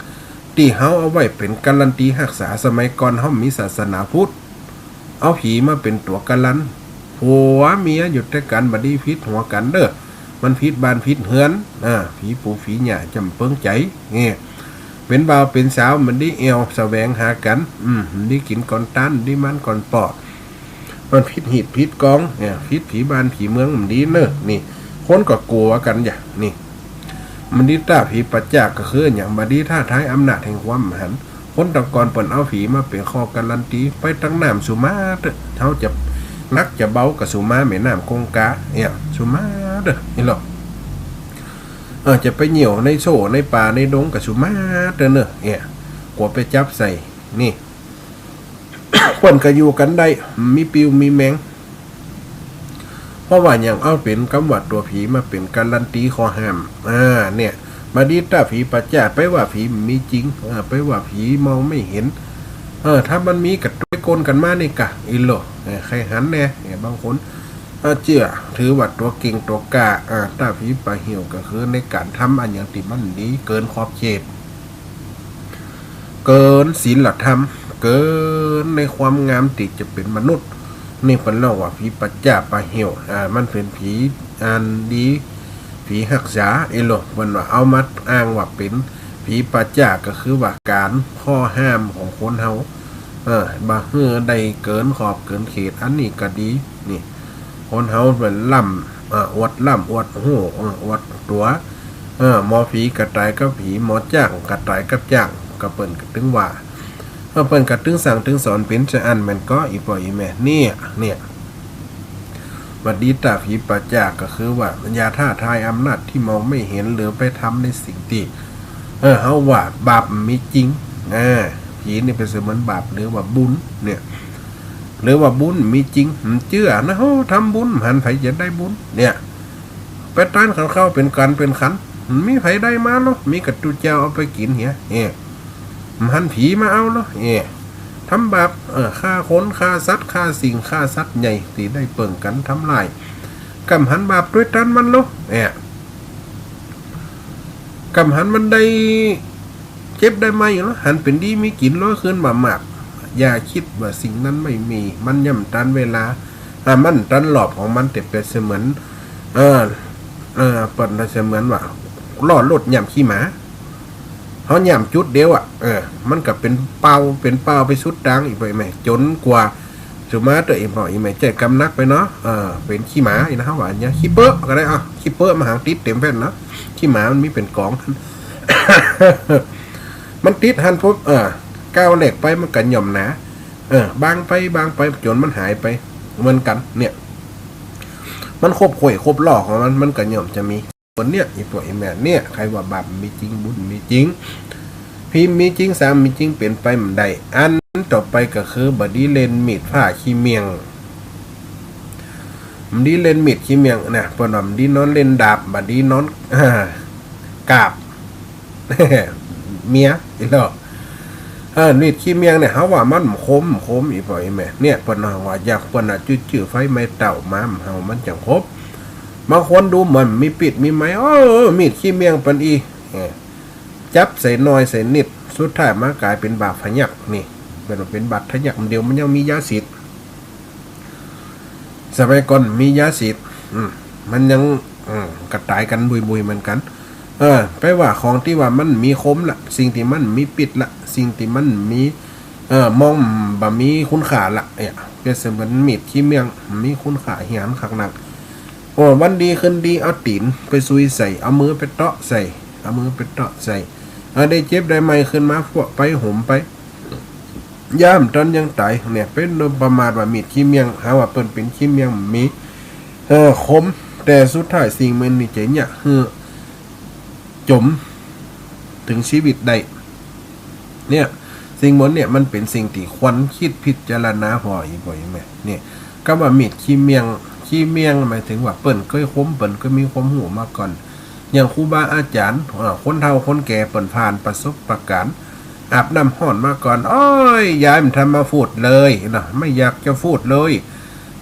Speaker 1: ที่เฮาเอาไว้เป็นการันตีรักษาสมัยก่อนเฮามีศาสนาพุทธเอาผีมาเป็นตัวการันผัวเมียอยู่ด้วยกันบัดนี้พิษหัวกันเด้อมันพิษบ้านพิษเฮือนผีปู่ผีหญ้าจำเปิงใจเงี้ยเป็นบ่าวเป็นสาวมันได้เอวแสวงหากันมันได้กินก่อนตันได้มันก่อนปอดมันพิษหิดพิษกองเนี่ยพิษผีบ้านผีเมืองมันดีเนอะนี่คนก็กลัวกันอย่างนี่มันดีต้าผีปัจจากก็คืออย่างบัดนี้ท่าท้ายอำนาจแห่งความหันคนตะกอนเปิ่นเอาผีมาเป็นข้อการันตีไปตั้งน้ำสุมาเด้อเท่าจะนักจะเบากับสุมาแม่น้ำคงกาเนี่ยสุมาเด้อนี่หรอกจะไปเหี่ยวในโซ่ในป่าในดงกับสุมาเด้อเนอะเนี่ยกลัวไปจับใส่นี่ คนก็อยู่กันได้มีปิวมีแมงเพราะว่าอย่างเอาเป็นคำว่าตัวผีมาเป็นการันตีข้อห้ามเนี่ยมาดีต้าผีปัจจาไปว่าผีมีจริงไปว่าผีมองไม่เห็นถ้ามันมีกับตัวโกนกันมานี่กะอิโลใครหันแน่บางคนเจื่อถือว่าตัวเก่งตัวกล้าต้าผีปลาเหี่ยวก็คือในการทำอันอย่างที่มันดีเกินขอบเขตเกินศีลธรรมเกินในความงามติจะเป็นมนุษย์นี่เป็นเล่าว่าผีปัจจาปลาเหี่ยวมันเป็นผีอันดีผีหักษาเอโลมันว่าเอามาอ้างว่าเป็นผีปัจจาก็คือว่าการข้อห้ามของคนเฮาบาเฮือได้เกินขอบเกินเขตอันนี้ก็ดีนี่คนเฮาเป็นล่ำอวดล่ำอวดหูอวดตัวหมอผีกระต่ายกับผีหมอจ้างกระต่ายกับจ้างก็เปิ้นก็ถึงว่าเปิ้นก็ถึงสั่งถึงสอนเป็นจะอันมันก็อีป่อยอีแม่เนี่ยบัดนี้ตาผีปัจจากก็คือว่าปัญญาท่าทายอำนาจที่มองไม่เห็นหรือไปทำในสิ่งที่เฮาว่าบาปมีจริงผีนี่เป็นเสมือนบาปหรือว่าบุญเนี่ยหรือว่าบุญมีจริงเชื่อนะเฮาทำบุญหันไผจะได้บุญเนี่ยไปต้านเข้าเป็นกันเป็นขันมีไผได้มาเนาะมีกระตุเจ้าเอาไปกินเหี้ยหันผีมาเอาเนาะทำบาปฆ่าคนฆ่าสัตว์ฆ่าสิ่งฆ่าสัตว์ใหญ่ที่ได้เปิ่งกันทำลายกำหันบาปด้วยตันมันเนาะกำหันมันได้เจ็บได้ไหมเนาะหันเป็นดีมีกินร้อยคืนบาหมากอย่าคิดว่าสิ่งนั้นไม่มีมันย่ำตันเวลามันตันหลอบของมันแต่เป็นเสมือนเปิดเสมือนว่าล่อรถย่ำขี้หมาเขาย่ำจุดเดียวมันก็เป็นเป้าไปสุดดังอีกไปไหมจนกว่าสุมาตัวเองบอกอีไหมใจกำนักไปเนาะเป็นขี้หมาอีนะเขาว่าเนี่ยขี้เป๊ะก็ได้ขี้เป๊ะมาหางติดเต็มแผ่นเนาะขี้หมามันมีเป็นกอง มันติดหันปุ๊บก้าวเหล็กไปมันกันหย่อมหนาบางไปจนมันหายไปเหมือนกันเนี่ยมันครบข่อยครบหลอกของมันกันหย่อมจะมีคนเนี่ยอีพวกไอ้แม่เนี่ยใครว่าบาปมีจริงบุญมีจริงพิมมีจริงสามมีจริงเปลี่ยนไปมันได้อันต่อไปก็คือบัดนี้เลนมีดผ้าขี้เมียงมันดีเล่นมีดขี้เมียงนะปนมันดีนอนเล่นดาบบัดนี้นอนกาบเมียอีหรอมีดขี้เมียงเนี่ยเขาว่ามันคมอีพวกไอ้แม่เนี่ยปนว่าอยากปนจื้อไฟไม่เต่ามาเฮามันจังครบบางคนดูเหมือนมีปิดมีไหมมีดขี้เมียงปันอีจับใส่น้อยใส่นิดสุดท้ายมากลายเป็นบาดพยักนี่เป็นบาดพยักเดียวมันยังมียาสีดสมัยก่อนมียาสีดมันยังกระต่ายกันบุยเหมือนกันไปว่าของที่ว่ามันมีคมละสิ่งที่มันมีปิดละสิ่งที่มันมีมองบะมีคุณค่าละเป็นเสมือนมีดขี้เมียงมีคุณค่าเหียนขักหนักวันดีขึ้นดีเอาตีนไปซุยใส่เอามือไปเตาะใส่ได้เจ็บได้ไหมขึ้นมาพวกไปห่มไปย่ามตอนยังตายเนี่ยเป็นประมาณว่ามีดขี้เมียงหาว่าเปิ้นเป็นขี้เมียงมีคมแต่สุดท้ายสิ่งมันนี่ใจเนี่ยจมถึงชีวิตได้เนี่ยสิ่งหมดเนี่ยมันเป็นสิ่งที่ควรคิดพิจารณาพออีกบ่อยไหมเนี่ยก็ว่ามีดขี้เมียงหมายถึงว่าเปิ้นเคยคมเปิ้นก็มีความหูมาก่อนอย่างครูบาอาจารย์คนเฒ่าคนแก่เปิ้นผ่านประสบการณ์อาบน้ำห้อนมาก่อนยายมันทำมาพูดเลยนะไม่อยากจะพูดเลย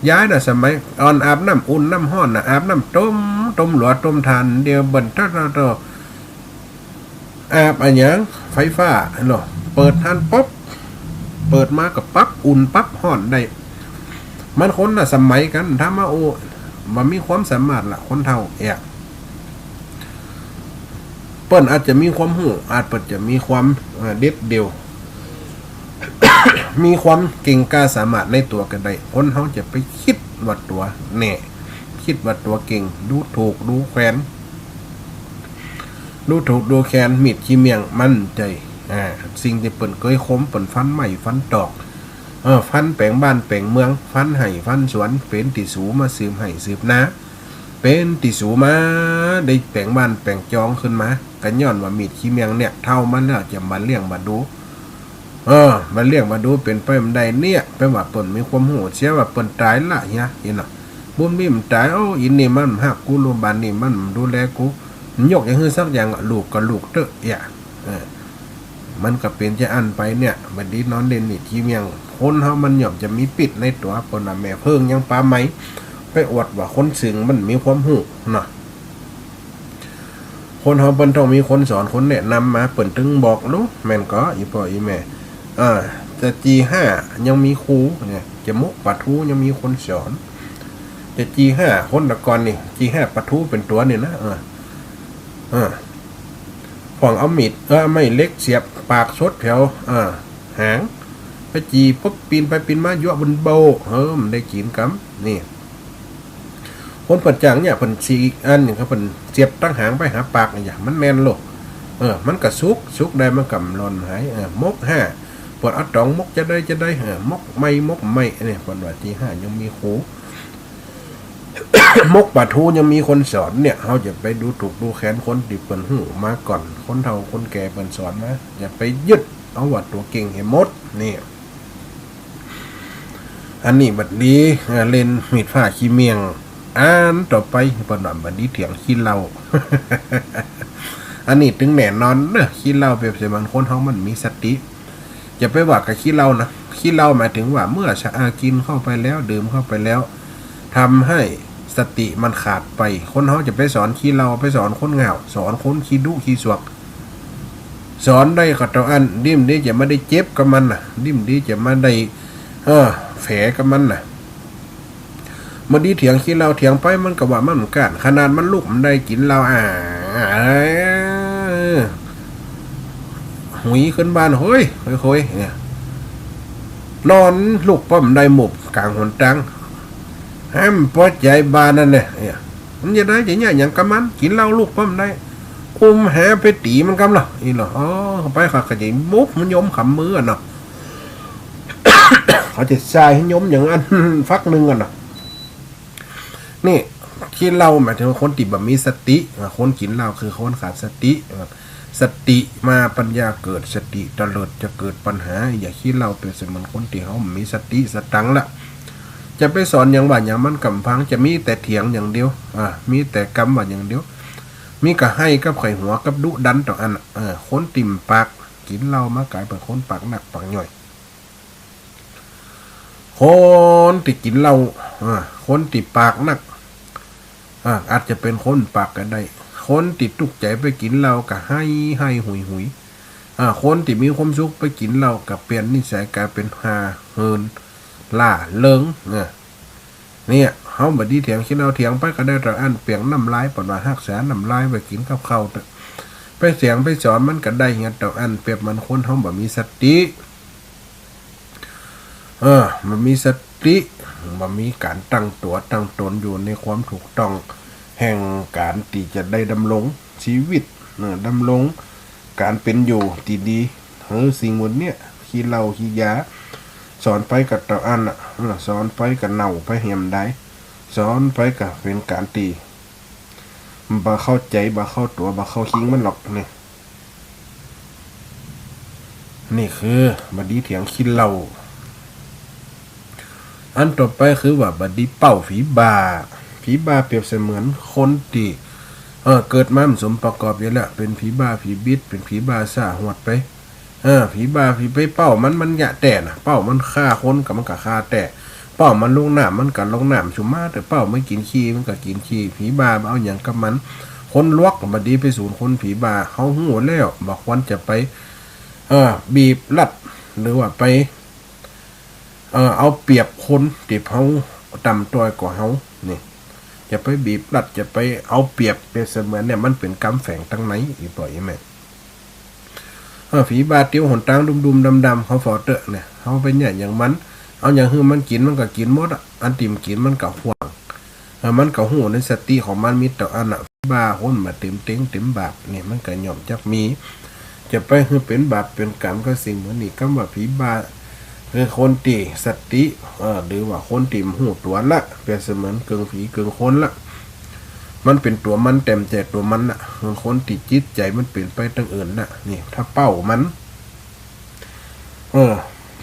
Speaker 1: ยายน่ะสมัยอาบน้ำอุ่นน้ำห้อนน่ะอาบน้ำต้มหลวต้มทานเดียวเบิ่น อาบอันหยังไฟฟ้าเนาะเปิดทันป๊บเปิดมากับปั๊บอุ่นปั๊บห่อนได้มันคนน่ะสมัยกันถ้ามาโอ้มันมีความสามารถละคนเฒ่าเปิ้นอาจจะมีความหูอาจเปิดจะมีความเด็ดเดียว มีความเก่งกล้าสามารถในตัวกันได้คนเขาจะไปคิดว่าตัวแน่คิดว่าตัวเก่งดูถูกดูแคลนดูถูกดูแคลนมิดขี้เมียงมั่นใจสิ่งที่เปิ่นเคยคมเปิ่นฟันใหม่ฟันตอกฟันแปลงบ้านแปลงเมืองฟันไห่ฟันสวนเป็นติสูมาสืบไห่สืบนาเป็นติสูมาได้แปลงบ้านแปลงจองขึ้นมากันย้อนว่ามิดขี้เมียงเนี่ยเท่ามันแล้วจะมาเลี้ยงมาดูมันเรียกมาดูเป็นไปมันได้เนี่ยไปว่าเปิ่นมีความโหดเสียว่าเปิ่นตายละเฮียเห็นน่ะบุญมีมันตายอินนี่มันฮักกูโรงพยาบาลนี่มันดูแลกูยกอย่างฮือสักอย่างลูกก็ลูกเด้อมันก็เป็นจะอันไปเนี่ยบัดนี้นอนเล่นนี่ที่เมียงคนเฮามันย่อมจะมีปิดในตัวเปิ่นน่ะแม่เพิ่งยังปาไหมไปอวดว่าคนสึงมันมีความหูเนาะคนเฮาเปิ้นต้องมีคนสอนคนแนะนำมาเปิ้นถึงบอกลูกแม่นก็อีพ่ออีแม่จะ G5 ยังมีครูเนี่ยจะมุกปะทูยังมีคนสอนจะ G5 คนตะกอนนี่ G5 ปะทูเป็นตัวนี่นะฝั่งเอามีดไม่เล็กเสียบปากชดแถวหางไปจีปุ๊บปีนไปปีนมายั่วบนโบมันได้กินกำนี่คนเปิดจังเนี่ยเปิดสีอีกอันอย่างเขาเปิดเสียบตั้งหางไปหาปากอย่างมันแมนโลมันกระซุกได้มันกำลอนหายมก5ปวดอัดตองมกจะได้มกไม่เนี่ยปวดว่าG5ยังมีครู มกปะทูยังมีคนสอนเนี่ยเขาจะไปดูถูกดูแค้นคนที่เปิ่นหูมาก่อนคนเฒ่าคนแก่เปิ่นสอนมาอย่าไปยึดเอาว่าตัวเก่งให้หมดนี่อันนี้บัดนี้เล่นมีดผ้าขี้เมียงต่อไปเปิ่นว่าบัดนี้เถียงขี้เหล้า อันนี้ถึงแน่นอนเด้อขี้เหล้าเปรียบเสมือนคนเฮามันมีสติอย่าไปว่ากับขี้เหล้านะขี้เหล้าหมายถึงว่าเมื่อกินเข้าไปแล้วดื่มเข้าไปแล้วทำให้สติมันขาดไปคนเขาจะไปสอนขี้เหล้าไปสอนคนเหงาสอนคนขี้ดุขี้สวกสอนได้กับตัวอันดิ้มดีจะไม่ได้เจ็บกับมันน่ะดิ้มดีจะไม่ได้แผลกับมันน่ะมาดีเถียงขี้เหล้าเถียงไปมันก็ว่ามันเหมือนกันขนาดมันลูกมันได้กินเหล้าหุยขึ้นบ้านเฮ้ยเนี่ยนอนลูกป้อมได้หมบกลางหนตังห้ามปอดใจบานนั่นเนี่ยมันจะได้จะเนี่ยอย่างกับมันกินเหล้าลูกป้อมได้หาไปตีมันกำหรออีหรอไปขาขยิบมุกมันยมขำมือเนาะ เขาจะใส่ให้ยมอย่างนั้นฟักนึงกันเนาะนี่กินเหล้าหมายถึงคนติดแบบมีสติคนกินเหล้าคือคนขาดสติมาปัญญาเกิดสติตลอดจะเกิดปัญหาอย่าขี้เหล้าเป็นเสมือนคนที่เขามีสติสตังละจะไปสอนอย่างว่าอย่างมันกำพังจะมีแต่เถียงอย่างเดียวมีแต่กำว่าอย่างเดียวมีกะให้กับไข่หัวกับดุดันต่ออันคนติ่มปากกินเหล้ามากลายเป็นคนปากหนักปากย่อยคนติดกินเหล้าคนติดปากหนักอาจจะเป็นคนปากกันได้คนติดตุกใจไปกินเหล้าก็ให้หุยคนที่มีความสุขไปกินเหล้าก็เปลี่ยนนิสัยกลายเป็นหาเฮินล่าเลิงเนี่ยเฮาบัดนี้เถียงคิดเอาเถียงไปก็ได้แต่อันเปียงน้ำลายปนว่าฮักษาน้ำลายไปกินกับข้าวไปเสียงไปสอนมันก็ได้เงี้ยแต่อันเปรียบมันคนเฮาบ่มีสติมันมีสติมันมีการตั้งตัวตั้งตนอยู่ในความถูกต้องแห่งการที่จะได้ดำรงชีวิตดำรงการเป็นอยู่ที่ดีสิ่งหมดเนี่ยขี้เหล้าขี้ยาสอนไปกับตะอันสอนไปกับเน่าไปเหี่ยมได้สอนไปกับเป็นการตีบ่เข้าใจบ่เข้าตัวบ่เข้าคิงมันหรอกนี่คือบัดนี้เถียงขี้เหล้าอันต่อไปคือว่าบัดนี้เป้าฝีบาเปรียบเสมือนคนที่เกิดมาสมประกอบอยู่แล้วเป็นผีบ้าผีบิดเป็นผีบ้าซ่าหวดไปผีบ้าผีไปเป้ามันยะแต่นะเป้ามันฆ่าคนกับมันก็ฆ่าแต่เป้ามันลงน้ำมันก็ลงน้ำชุมมาแต่เป้าไม่กินขี้มันก็กินขี้ผีบ้าเอาอย่างกับมัน คนลวกบัดนี้ไปศูนย์คนผีบาเขาหูแล้วบอกควรจะไปบีบลัดหรือว่าไปเอาเปรียบคนที่เขาต่ำต้อยกว่าเขานี่จะไปบีบลัดจะไปเอาเปรียบเป็นเสมือนเนี่ยมันเป็นกรรมแฝงตั้งไหนอีปล่อยแม่ฝีบาเตียวหนตางดุมๆดำๆเขาฟอเตอะเนี่ยเขาไปเนี่ยอย่างมันเอาอย่างหื้อมันกินมันก็กินหมดอ่ะอันติมกินมันก็ห่วงมันก็หูในสติของมันมีแต่อันน่ะฝีบาคนมาเต็มเต็งเต็มบาปเนี่ยมันก็ย่อมจักมีจะไปให้เป็นบาปเป็นกรรมก็สิ่งเหมือนนี้ก็ว่าผีบาคือคนตีสติหรือว่าคนตีมหูตัวละเป็นเสมือนเกิงผีเกิงคนละมันเป็นตัวมันเต็มใจตัวมันน่ะคนติดจิตใจมันเปลี่ยนไปตั้งอื่นน่ะนี่ถ้าเป้ามัน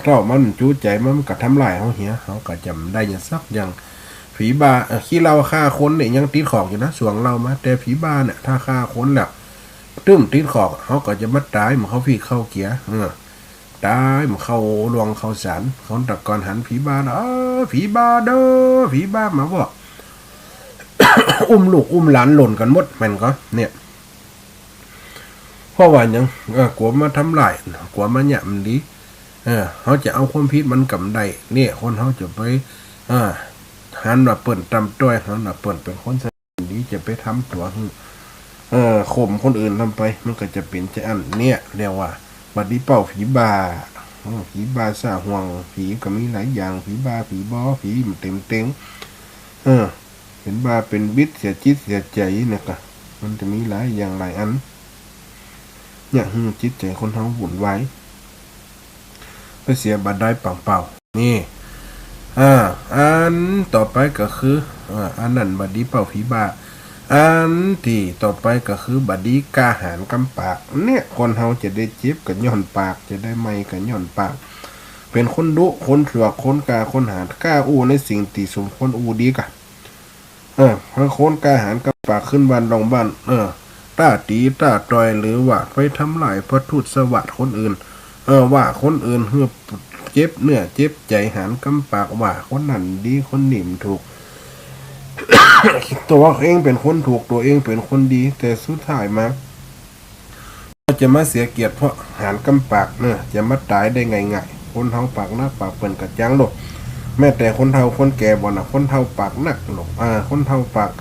Speaker 1: ถ้ามันจู้ใจมันก็ทำลายเขาเหี้ยเขาก็จำได้อย่างสักอย่างผีบาขี้เราฆ่าคนเนี่ยยังติดขอกอยู่นะสวงเรามาแต่ผีบาเนี่ยถ้าฆ่าคนแล้วตึ้มติดขอกเขาก็จะมาตายเหมือนเขาพี่เข้าเกียร์ตายเหมือนเขาลวงเขาสารเขาตะกอนหันผีบาผีบาเด้อผีบามาบอก อุ้มลูกอุ้มหลานหล่นกันหมดมันก็เนี่ยเพราะว่ายังกลัวมาทำลายกลัวมาหยามันดีเขาจะเอาความพิษมันกำได้เนี่ยคนเขาจะไปหันมาเปิดตำต้อยหันมาเปิดเป็นคนสดีจะไปทำตัวข่มคนอื่นทำไปมันก็จะเป็นจะอันเนี่ยเรียกว่าบัดนี้เป่าผีบาผีบาซาห่วงผีก็มีหลายอย่างผีบาผีบอผีมันเต็มเต็งเห็นบาเป็นบิดเสียจิตเสียใจเนี่ยก็มันจะมีหลายอย่างหลายอันเนี่ยจิตใจคนท้องวุ่นวายไปเสียบัดได้เปล่าๆนี่อันต่อไปก็คืออันนั้นบัดนี้เป่าผีบาอันที่ต่อไปก็คือบัดนี้กาหารกำปากเนี่ยคนเฮาจะได้เจ็บกับย่อนปากจะได้ไม่กับย่อนปากเป็นคนดุคนสวกคนกาคนหากล้าอู้ในสิ่งที่สมควรอู้ดีกะพระโคนกาหารกำปากขึ้นบ้านลงบ้านต้าตีต้าตอยหรือว่าไปทำลายพระทูตสวัสดิ์คนอื่นว่าคนอื่นเฮือเจ็บเนื้อเจ็บใจหารกำปากว่าคนนั้นดีคนหนิ่มถูก ตัวเองเป็นคนถูกตัวเองเป็นคนดีแต่สุดท้ายมาจะมาเสียเกียรติเพราะหารกำปากเนี่ยจะมาตายได้ง่ายๆคนเฮาปากหน้าปากเปิ่นกระจังหลบแม้แต่คนเฒ่าคนแก่บ่น่ะคนเฒ่าปากหนักหลบคนเฒ่าปาก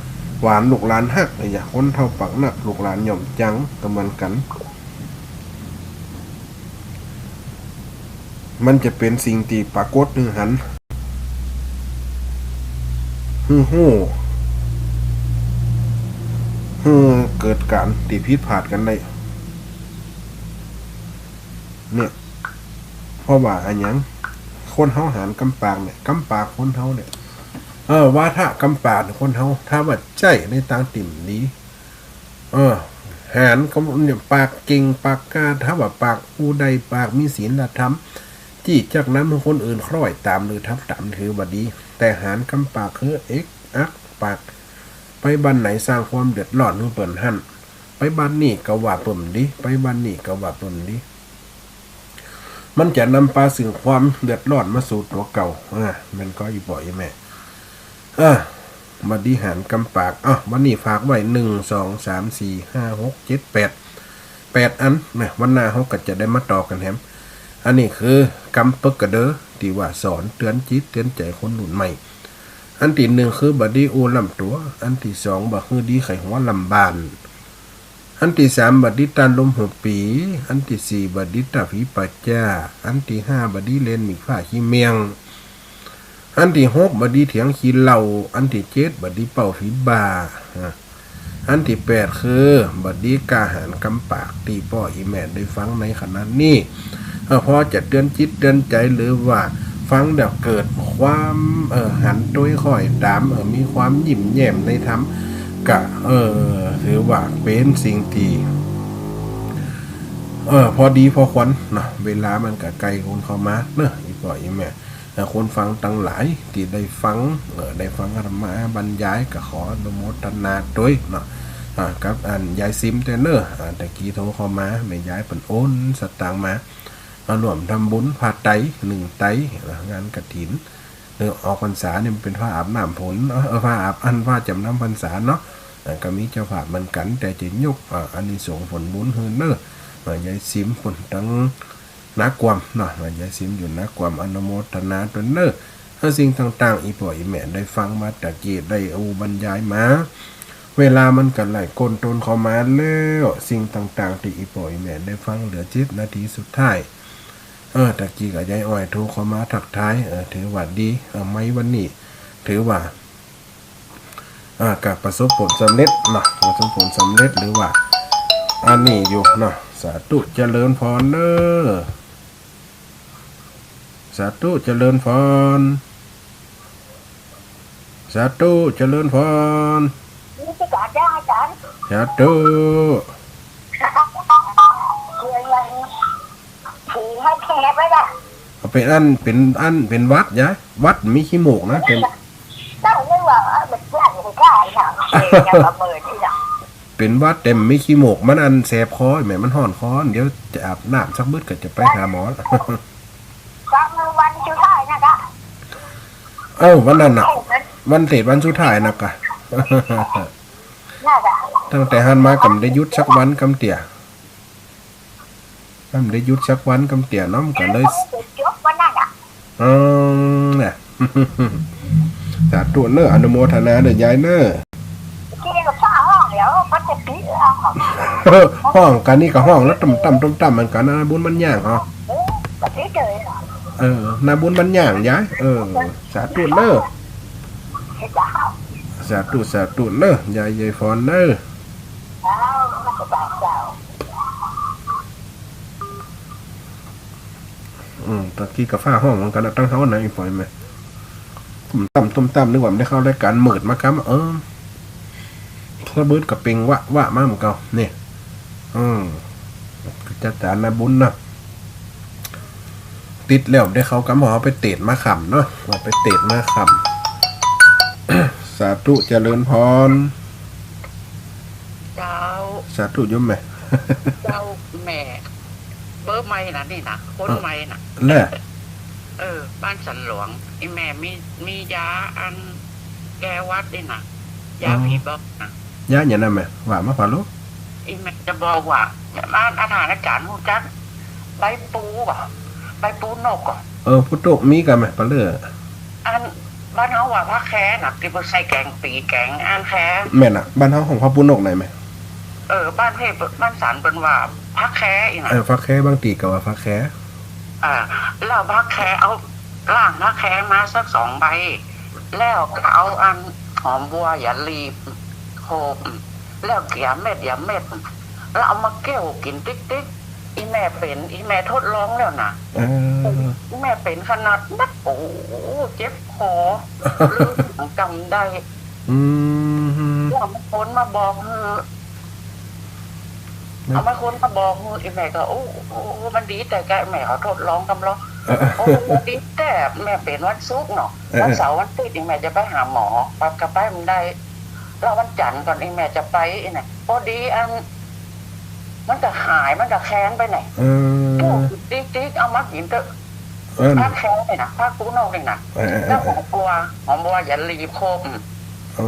Speaker 1: หวานลูกหลานฮักอย่าคนเฒ่าปากหนักลูกหลานหย่อมจังก็เหมือนกันมันจะเป็นสิ่งที่ปรากฏหนึ่งหันเกิดการตีพิษผาดกันได้เนี่ยเพราะว่าอันยังคนเฮาหารกำปากเนี่ยกำปากคนเฮาเนี่ยว่าถ้ากำปากคนเฮาถ้าว่าใจในตางติ่มนี้หารก็เนี่ยปากเก่งปากกล้าถ้าว่าปากผู้ใดปากมีศีลธรรมที่จากนั้นคนอื่นคล้อยตามหรือทับตามถือว่าดีแต่หารกำปากคืออักปากไปบ้านไหนสร้างความเดือดร้อนให้เปิ่นหั่นไปบ้านนี่ก็ว่าเปิ่นดีไปบ้านนี่ก็ว่าเปิ่นดีมันจะนำพาสิ่งความเดือดร้อนมาสู่ตัวเก่ามันก็อีบ่อยแม่บัดนี้หารกำปากวันนี้ฝากไว้1 2 3 4 5 6 7 8อันนะวันหน้าเขาก็จะได้มาต่อกันแฮมอันนี้คือกำปึกกระเดอที่ว่าสอนเตือนจิตเตือนใจคนหนุนใหม่อันที่หนึ่งคือบัดดี้อูลำตัวอันที่สองบัดคือดีไข่หัวลำบานอันที่สามบัดดี้ตาลมหัวปีอันที่สี่บัดดี้ตาผีปัจจ้าอันที่ห้าบัดดี้เลนมีผ้าขี้เมียงอันที่หกบัดดี้เถียงขี้เหล่าอันที่เจ็ดบัดดี้เป่าผีบาอันที่แปดคือบัดดี้กาหารกำปากตีพ่ออีแม่ได้ฟังในขณะนี้พอจะเตือนจิตเตือนใจหรือว่าฟังเดี๋ยวเกิดความหันตัวค่อยตามมีความยิ้มแย้มในธรรมกะถือว่าเป็นสิ่งที่พอดีพอควันเนาะเวลามันกะไกลคนเข้ามาเนอะอีพ่ออีแม่คนฟังตั้งหลายที่ได้ฟังธรรมะบรรยายก็ขออนุโมทนาด้วยเนาะกับอันยายซิมแต่เนอะแต่กี้โทรเข้ามาแม่ยายเป็นโอนสตางค์มารวมทำบุญผ้าไต1 ไตงานกฐินออกพรรษาเนี่ยเป็นผ้าอาบน้ำฝนผ้าอาบผ้าจำน้ำพรรษาเนาะ ก็มีเจ้าภาพมันกันแต่จะยกอันนี้ส่งผลบุญเฮือนเนอะยายซิมผลทั้งนักความเนาะยายซิมอยู่นักความอนุโมทนาตัวเนอะสิ่งต่างๆอีป่ออีแม่ได้ฟังมาตะเกียได้เอาบรรยายมาเวลามันกันไหลกลตนเข้ามาแล้วสิ่งต่างๆที่อีป่ออีแม่ได้ฟังเหลือ7 นาทีสุดท้ายตะกี้กับยายอ้อยโทรเข้ามาทักทายถือว่าดีไม่วันนี้ถือว่ากับประสบผลสำเร็จเนาะประสบผลสำเร็จหรือว่าอันนี้อยู่เนาะสาธุเจริญพรเนอสาธุเจริญพรสาธุเจริญพร
Speaker 2: นี่จะกาจ้าอาจารย์
Speaker 1: สาธุ
Speaker 2: เรียนยังผีให้แคบไว้ละ
Speaker 1: เป็นวัดยายวัดมีขี้โมกนะเป็น
Speaker 2: ต้องนึกว่าเด็กหลังไม่กล้าค่ะยังประเมินที่ละ
Speaker 1: เป็นวัดเต็มมีขี้โมกมันอันแสบคอแหมมันห่อนคอเดี๋ยวจะอาบน้ำสักบึดก็จะไปหาหมอ
Speaker 2: ฟังวันสุดท้ายนะคะ
Speaker 1: วันนั้นน่ะวันเสร็จวันสุดท้ายนะกะ
Speaker 2: น่าจะ
Speaker 1: ตั้งแต่หันมากำได้ยุดสักวันกำเตี่ยได้ยุดสักวันกำเตี่ยน้องกันเลย
Speaker 2: จบวันนั้นอ่ะ
Speaker 1: เนี่ย สาธุเนออนุโมทนาเด้อยายเนอ
Speaker 2: ที่นี่ก็ฟ้าห้องเดี๋ยวมันจะปีเอาของ
Speaker 1: ห้องกันนี่ก็ห้องแล้วต่ำๆมันกันนะบุญมันย่างเหรอ
Speaker 2: ก็ปีเจอ
Speaker 1: นาบุญมันย่างยายสาธุเนอ
Speaker 2: เห็นจ้า
Speaker 1: สาธุเนอยายฟอนเนอ
Speaker 2: เอามันจะบาดเจ้า
Speaker 1: ตะกี้กับฝ้าห้องมันกันตั้งเท่าไหร่ปล่อยไหมต่ำนึกว่าไม่ได้เข้ารายการเหมิดมาครับถ้าเบิดกับปิงวะมาเหมือนกันเนี่ยจะจานนาบุญนะติดแล้วได้เขากำหอไปเตะมาขำเนาะว่าไปเตะมาขำ สาธุเจริญพร
Speaker 3: เจ้า
Speaker 1: สาธุยุ่มไหม
Speaker 3: เจ้าแม่เบอร์ไม่นะนี่นะคนไม่นะ
Speaker 1: แหละ
Speaker 3: บ้านสันหลวงไอแม่มียาอันแก้วัดนี่นะยาผีบอกนะ
Speaker 1: ย่าอย่างนั้นไหมว่ามาผ่าลูก
Speaker 3: ไอแม่จะบอกว่าบ้านอาหารอาจารย์หูจักใบปูป่ะใบปูนกอ่ะ
Speaker 1: พุทโธมีกันไหมปลาเลือ
Speaker 3: อันบ้านเขาว่าพระแค่น่ะที่ใส่แกงปีแกงอันแค่
Speaker 1: แม่น่ะบ้านเฮาของพ่อปุณกไหนไหม
Speaker 3: บ้านเทพบ้านสันเป็นว่าพระแค่อีกนะ
Speaker 1: ฟักแค่บางตีกับว่าฟักแค่
Speaker 3: แล้วพระแค่เอาล่างพระแค่มาสัก2 ใบแล้วก็เอาอันหอมบัวอย่ารีบโคบแล้วอย่าเม็ดแล้วเอามาแก้วกินติ๊กอีแม่เป็นอีแม่ทดลองแล้วนะอีแม่เป็นขนาดนักโอ้เจ็บคอลืมจำได้แล้วมันคนมาบอกเอามาคนมาบอกอีแม่ก็โอ้มันดีแต่แกแม่เขาทดลองกำลังโอ้ดีแต่แม่เป็นวันศุกร์เนาะวันเสาร์วันอาทิตย์อีแม่จะไปหาหมอปั๊บกับไปมันได้แล้ววันจันทร์ก่อนอีแม่จะไปไหนพอดีอันมันจะหายมันจะแค้นไปไหนติ๊กเอามากินเถอะผ้าแค้นเลยนะผ้ากู้นอกเลยนะแล้วหอมบัวอย่ารีบโคม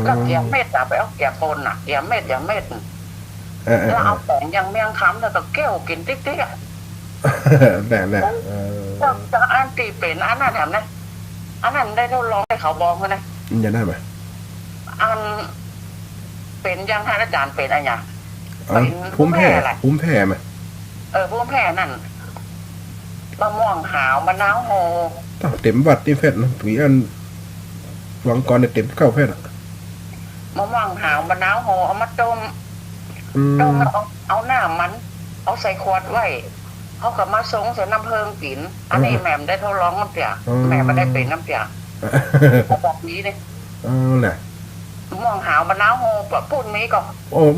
Speaker 3: แล้วเกี่ยเม็ดไปเอาเกี่ยปนเกี่ยเม็ดแล้วเอาแป้งยังเมียงคำแล้วก็แก้วกินติ๊กอ่ะ
Speaker 1: แน่
Speaker 3: จะอันตีเป็นอันนั้นแถมนะอันนั้นได้ทดลองให้เขาบอกเลยนะ
Speaker 1: จะได้ไหม
Speaker 3: อันเป็นยังท่านอาจารย์เป็นอะไรอย่าง
Speaker 1: ภูมิแพ้ไหม
Speaker 3: ภูมิแพ้นั่นมะม่วงหาวมะนาวโฮ
Speaker 1: เต็มวัดที่เพชรนะผีอันวังกรเนี่ยเต็มเข้าเพชร
Speaker 3: มะม่วงหาวมะนาวโฮเอามาต้มแล้วเอาหน้ามันเอาใส่ขวดไว้เขากับมาส่งใส่น้ำเพิงกินอันนี้แม่ได้ทดลองน้ำเปียแม่ไม่ได้เป็นน้ำเปียแบบนี้เลย
Speaker 1: แหละ
Speaker 3: มองหาวมะนาวโฮพูดนี้ก่อน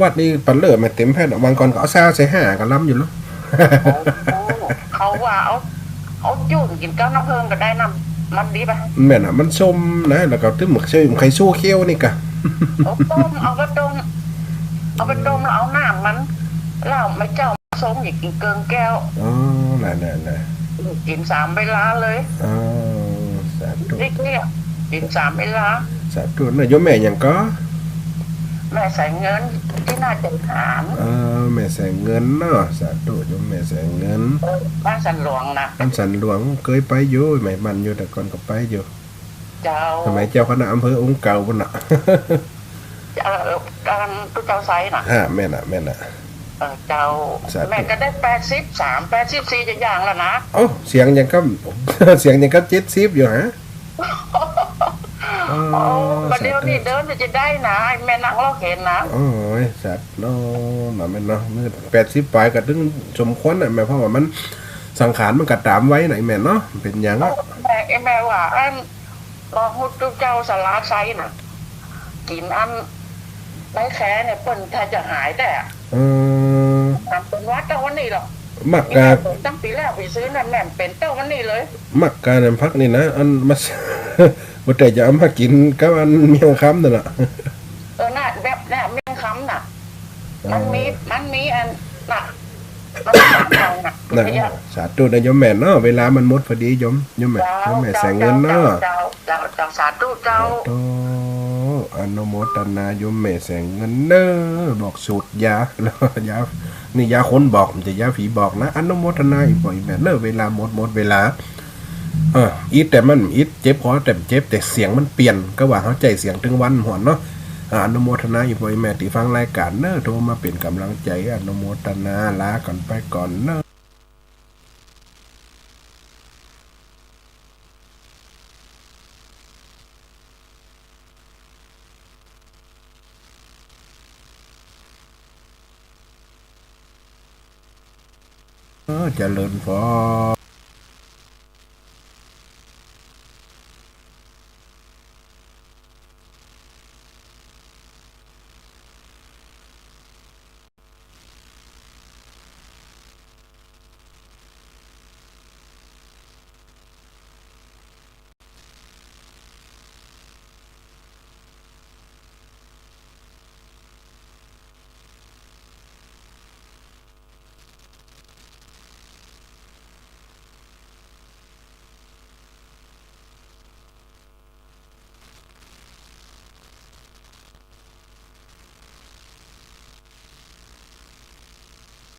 Speaker 1: วัดนี้ปันเลือดมาเต็มแพทย์วังกรก็เอาซาใส่ห่าก็ล้ำอยู่แล้ว
Speaker 3: เขาว่าเอาจุ่นกินก้าวน้ำเพิงก็ได้น้ำมันดีป่ะ
Speaker 1: แม่น่ะมันชมนะแล้วก็ตึ้มหมึกเชยไข่สู้เคี้ยวนี่กะ
Speaker 3: เอาไปต้มแล้วเอาน้ำมันเล่าไม่เจ้าสมอย่ากินเกินแก้ว
Speaker 1: น่ะ
Speaker 3: กิน3 เวลาเลย
Speaker 1: สาธุ
Speaker 3: เนี่ยกิน3 เวลา
Speaker 1: สาธุนะโยมแม่อย่างก็
Speaker 3: แม่ใส่เงินที่น่าจะหาร
Speaker 1: แม่แสงเงินเนาะสาธุโยมแม่แสงเงิน
Speaker 3: บ้านสันหลวงนะ
Speaker 1: บ้านสันหลวงเคยไปอยู่ใหม่บ้านอยู่แต่ก่อนก็ไปอยู่
Speaker 3: เจ้า
Speaker 1: สมัยเจ้าคณะอำเภอองค์เก่าพุ่นน่ะ
Speaker 3: การตุเจ้าไซน่ะ
Speaker 1: แม่น่ะ
Speaker 3: เจ้า
Speaker 1: สาธุ
Speaker 3: แม่ก็ได้83 84จะอย่างแล้วนะ
Speaker 1: เอ้าเสียงยังก็ เสียงยังก็70อยู่ฮะ
Speaker 3: ประเดี๋ยวนี้เดินจะได้นะแม่นั่งรอเห็นนะ
Speaker 1: โอ้ยสัตว์เนาะน่ะแม่นเนาะ80ปลายก็ถึงสมควรน่ะแม่เพราะว่ามันสังขารมันก็ตามไว้ไหนแม่เนาะเป็นหยังอ่ะ
Speaker 3: แม่ว่าอันรอหุตุเจ้าสลาไซน่ะกินอันใบแค่เนี่ยเปิ้นถ้าจะหายแต่
Speaker 1: เออ
Speaker 3: ทำเป็นวัดแต่วันนี้หรอก
Speaker 1: มัก
Speaker 3: แม่
Speaker 1: กา
Speaker 3: ตั้งปีแรกไปซื้อนั่นแม่เป็นเต้าวันนี้เลย
Speaker 1: มักกาน้ำพักนี่นะอันมา บ่แต่จะเอามากินกับอันเมียงคำนั่นน่ะ
Speaker 3: น่ะแบบน่ะเมี่ยงคำน่ะ มันมีอันน่ะมันมีอันน่ะ
Speaker 1: นะสาธุนะโยมแม่เนาะเวลามันหมดพอดีโยมแม่แสงเงินเนาะ
Speaker 3: เจ้าสาธุเจ้า
Speaker 1: โตอนุโมทนาโยมแม่แสงเงินเด้อบอกสูตรยา แล้วยานี่ยาคนบอกมันจะยาผีบอกนะอนุโมทนาอีกบ่อยแม่เด้อเวลาหมดเวลาอีแต่มันอีเจ็บคอแต่เจ็บแต่เสียงมันเปลี่ยนก็ว่าเขาใจเสียงถึงวันหอนเนาะอนุโมทนาอีกบ่อยแม่ที่ฟังรายการเด้อโทรมาเป็นกำลังใจอนุโมทนาลาก่อนไปก่อนเนาะเจริญพร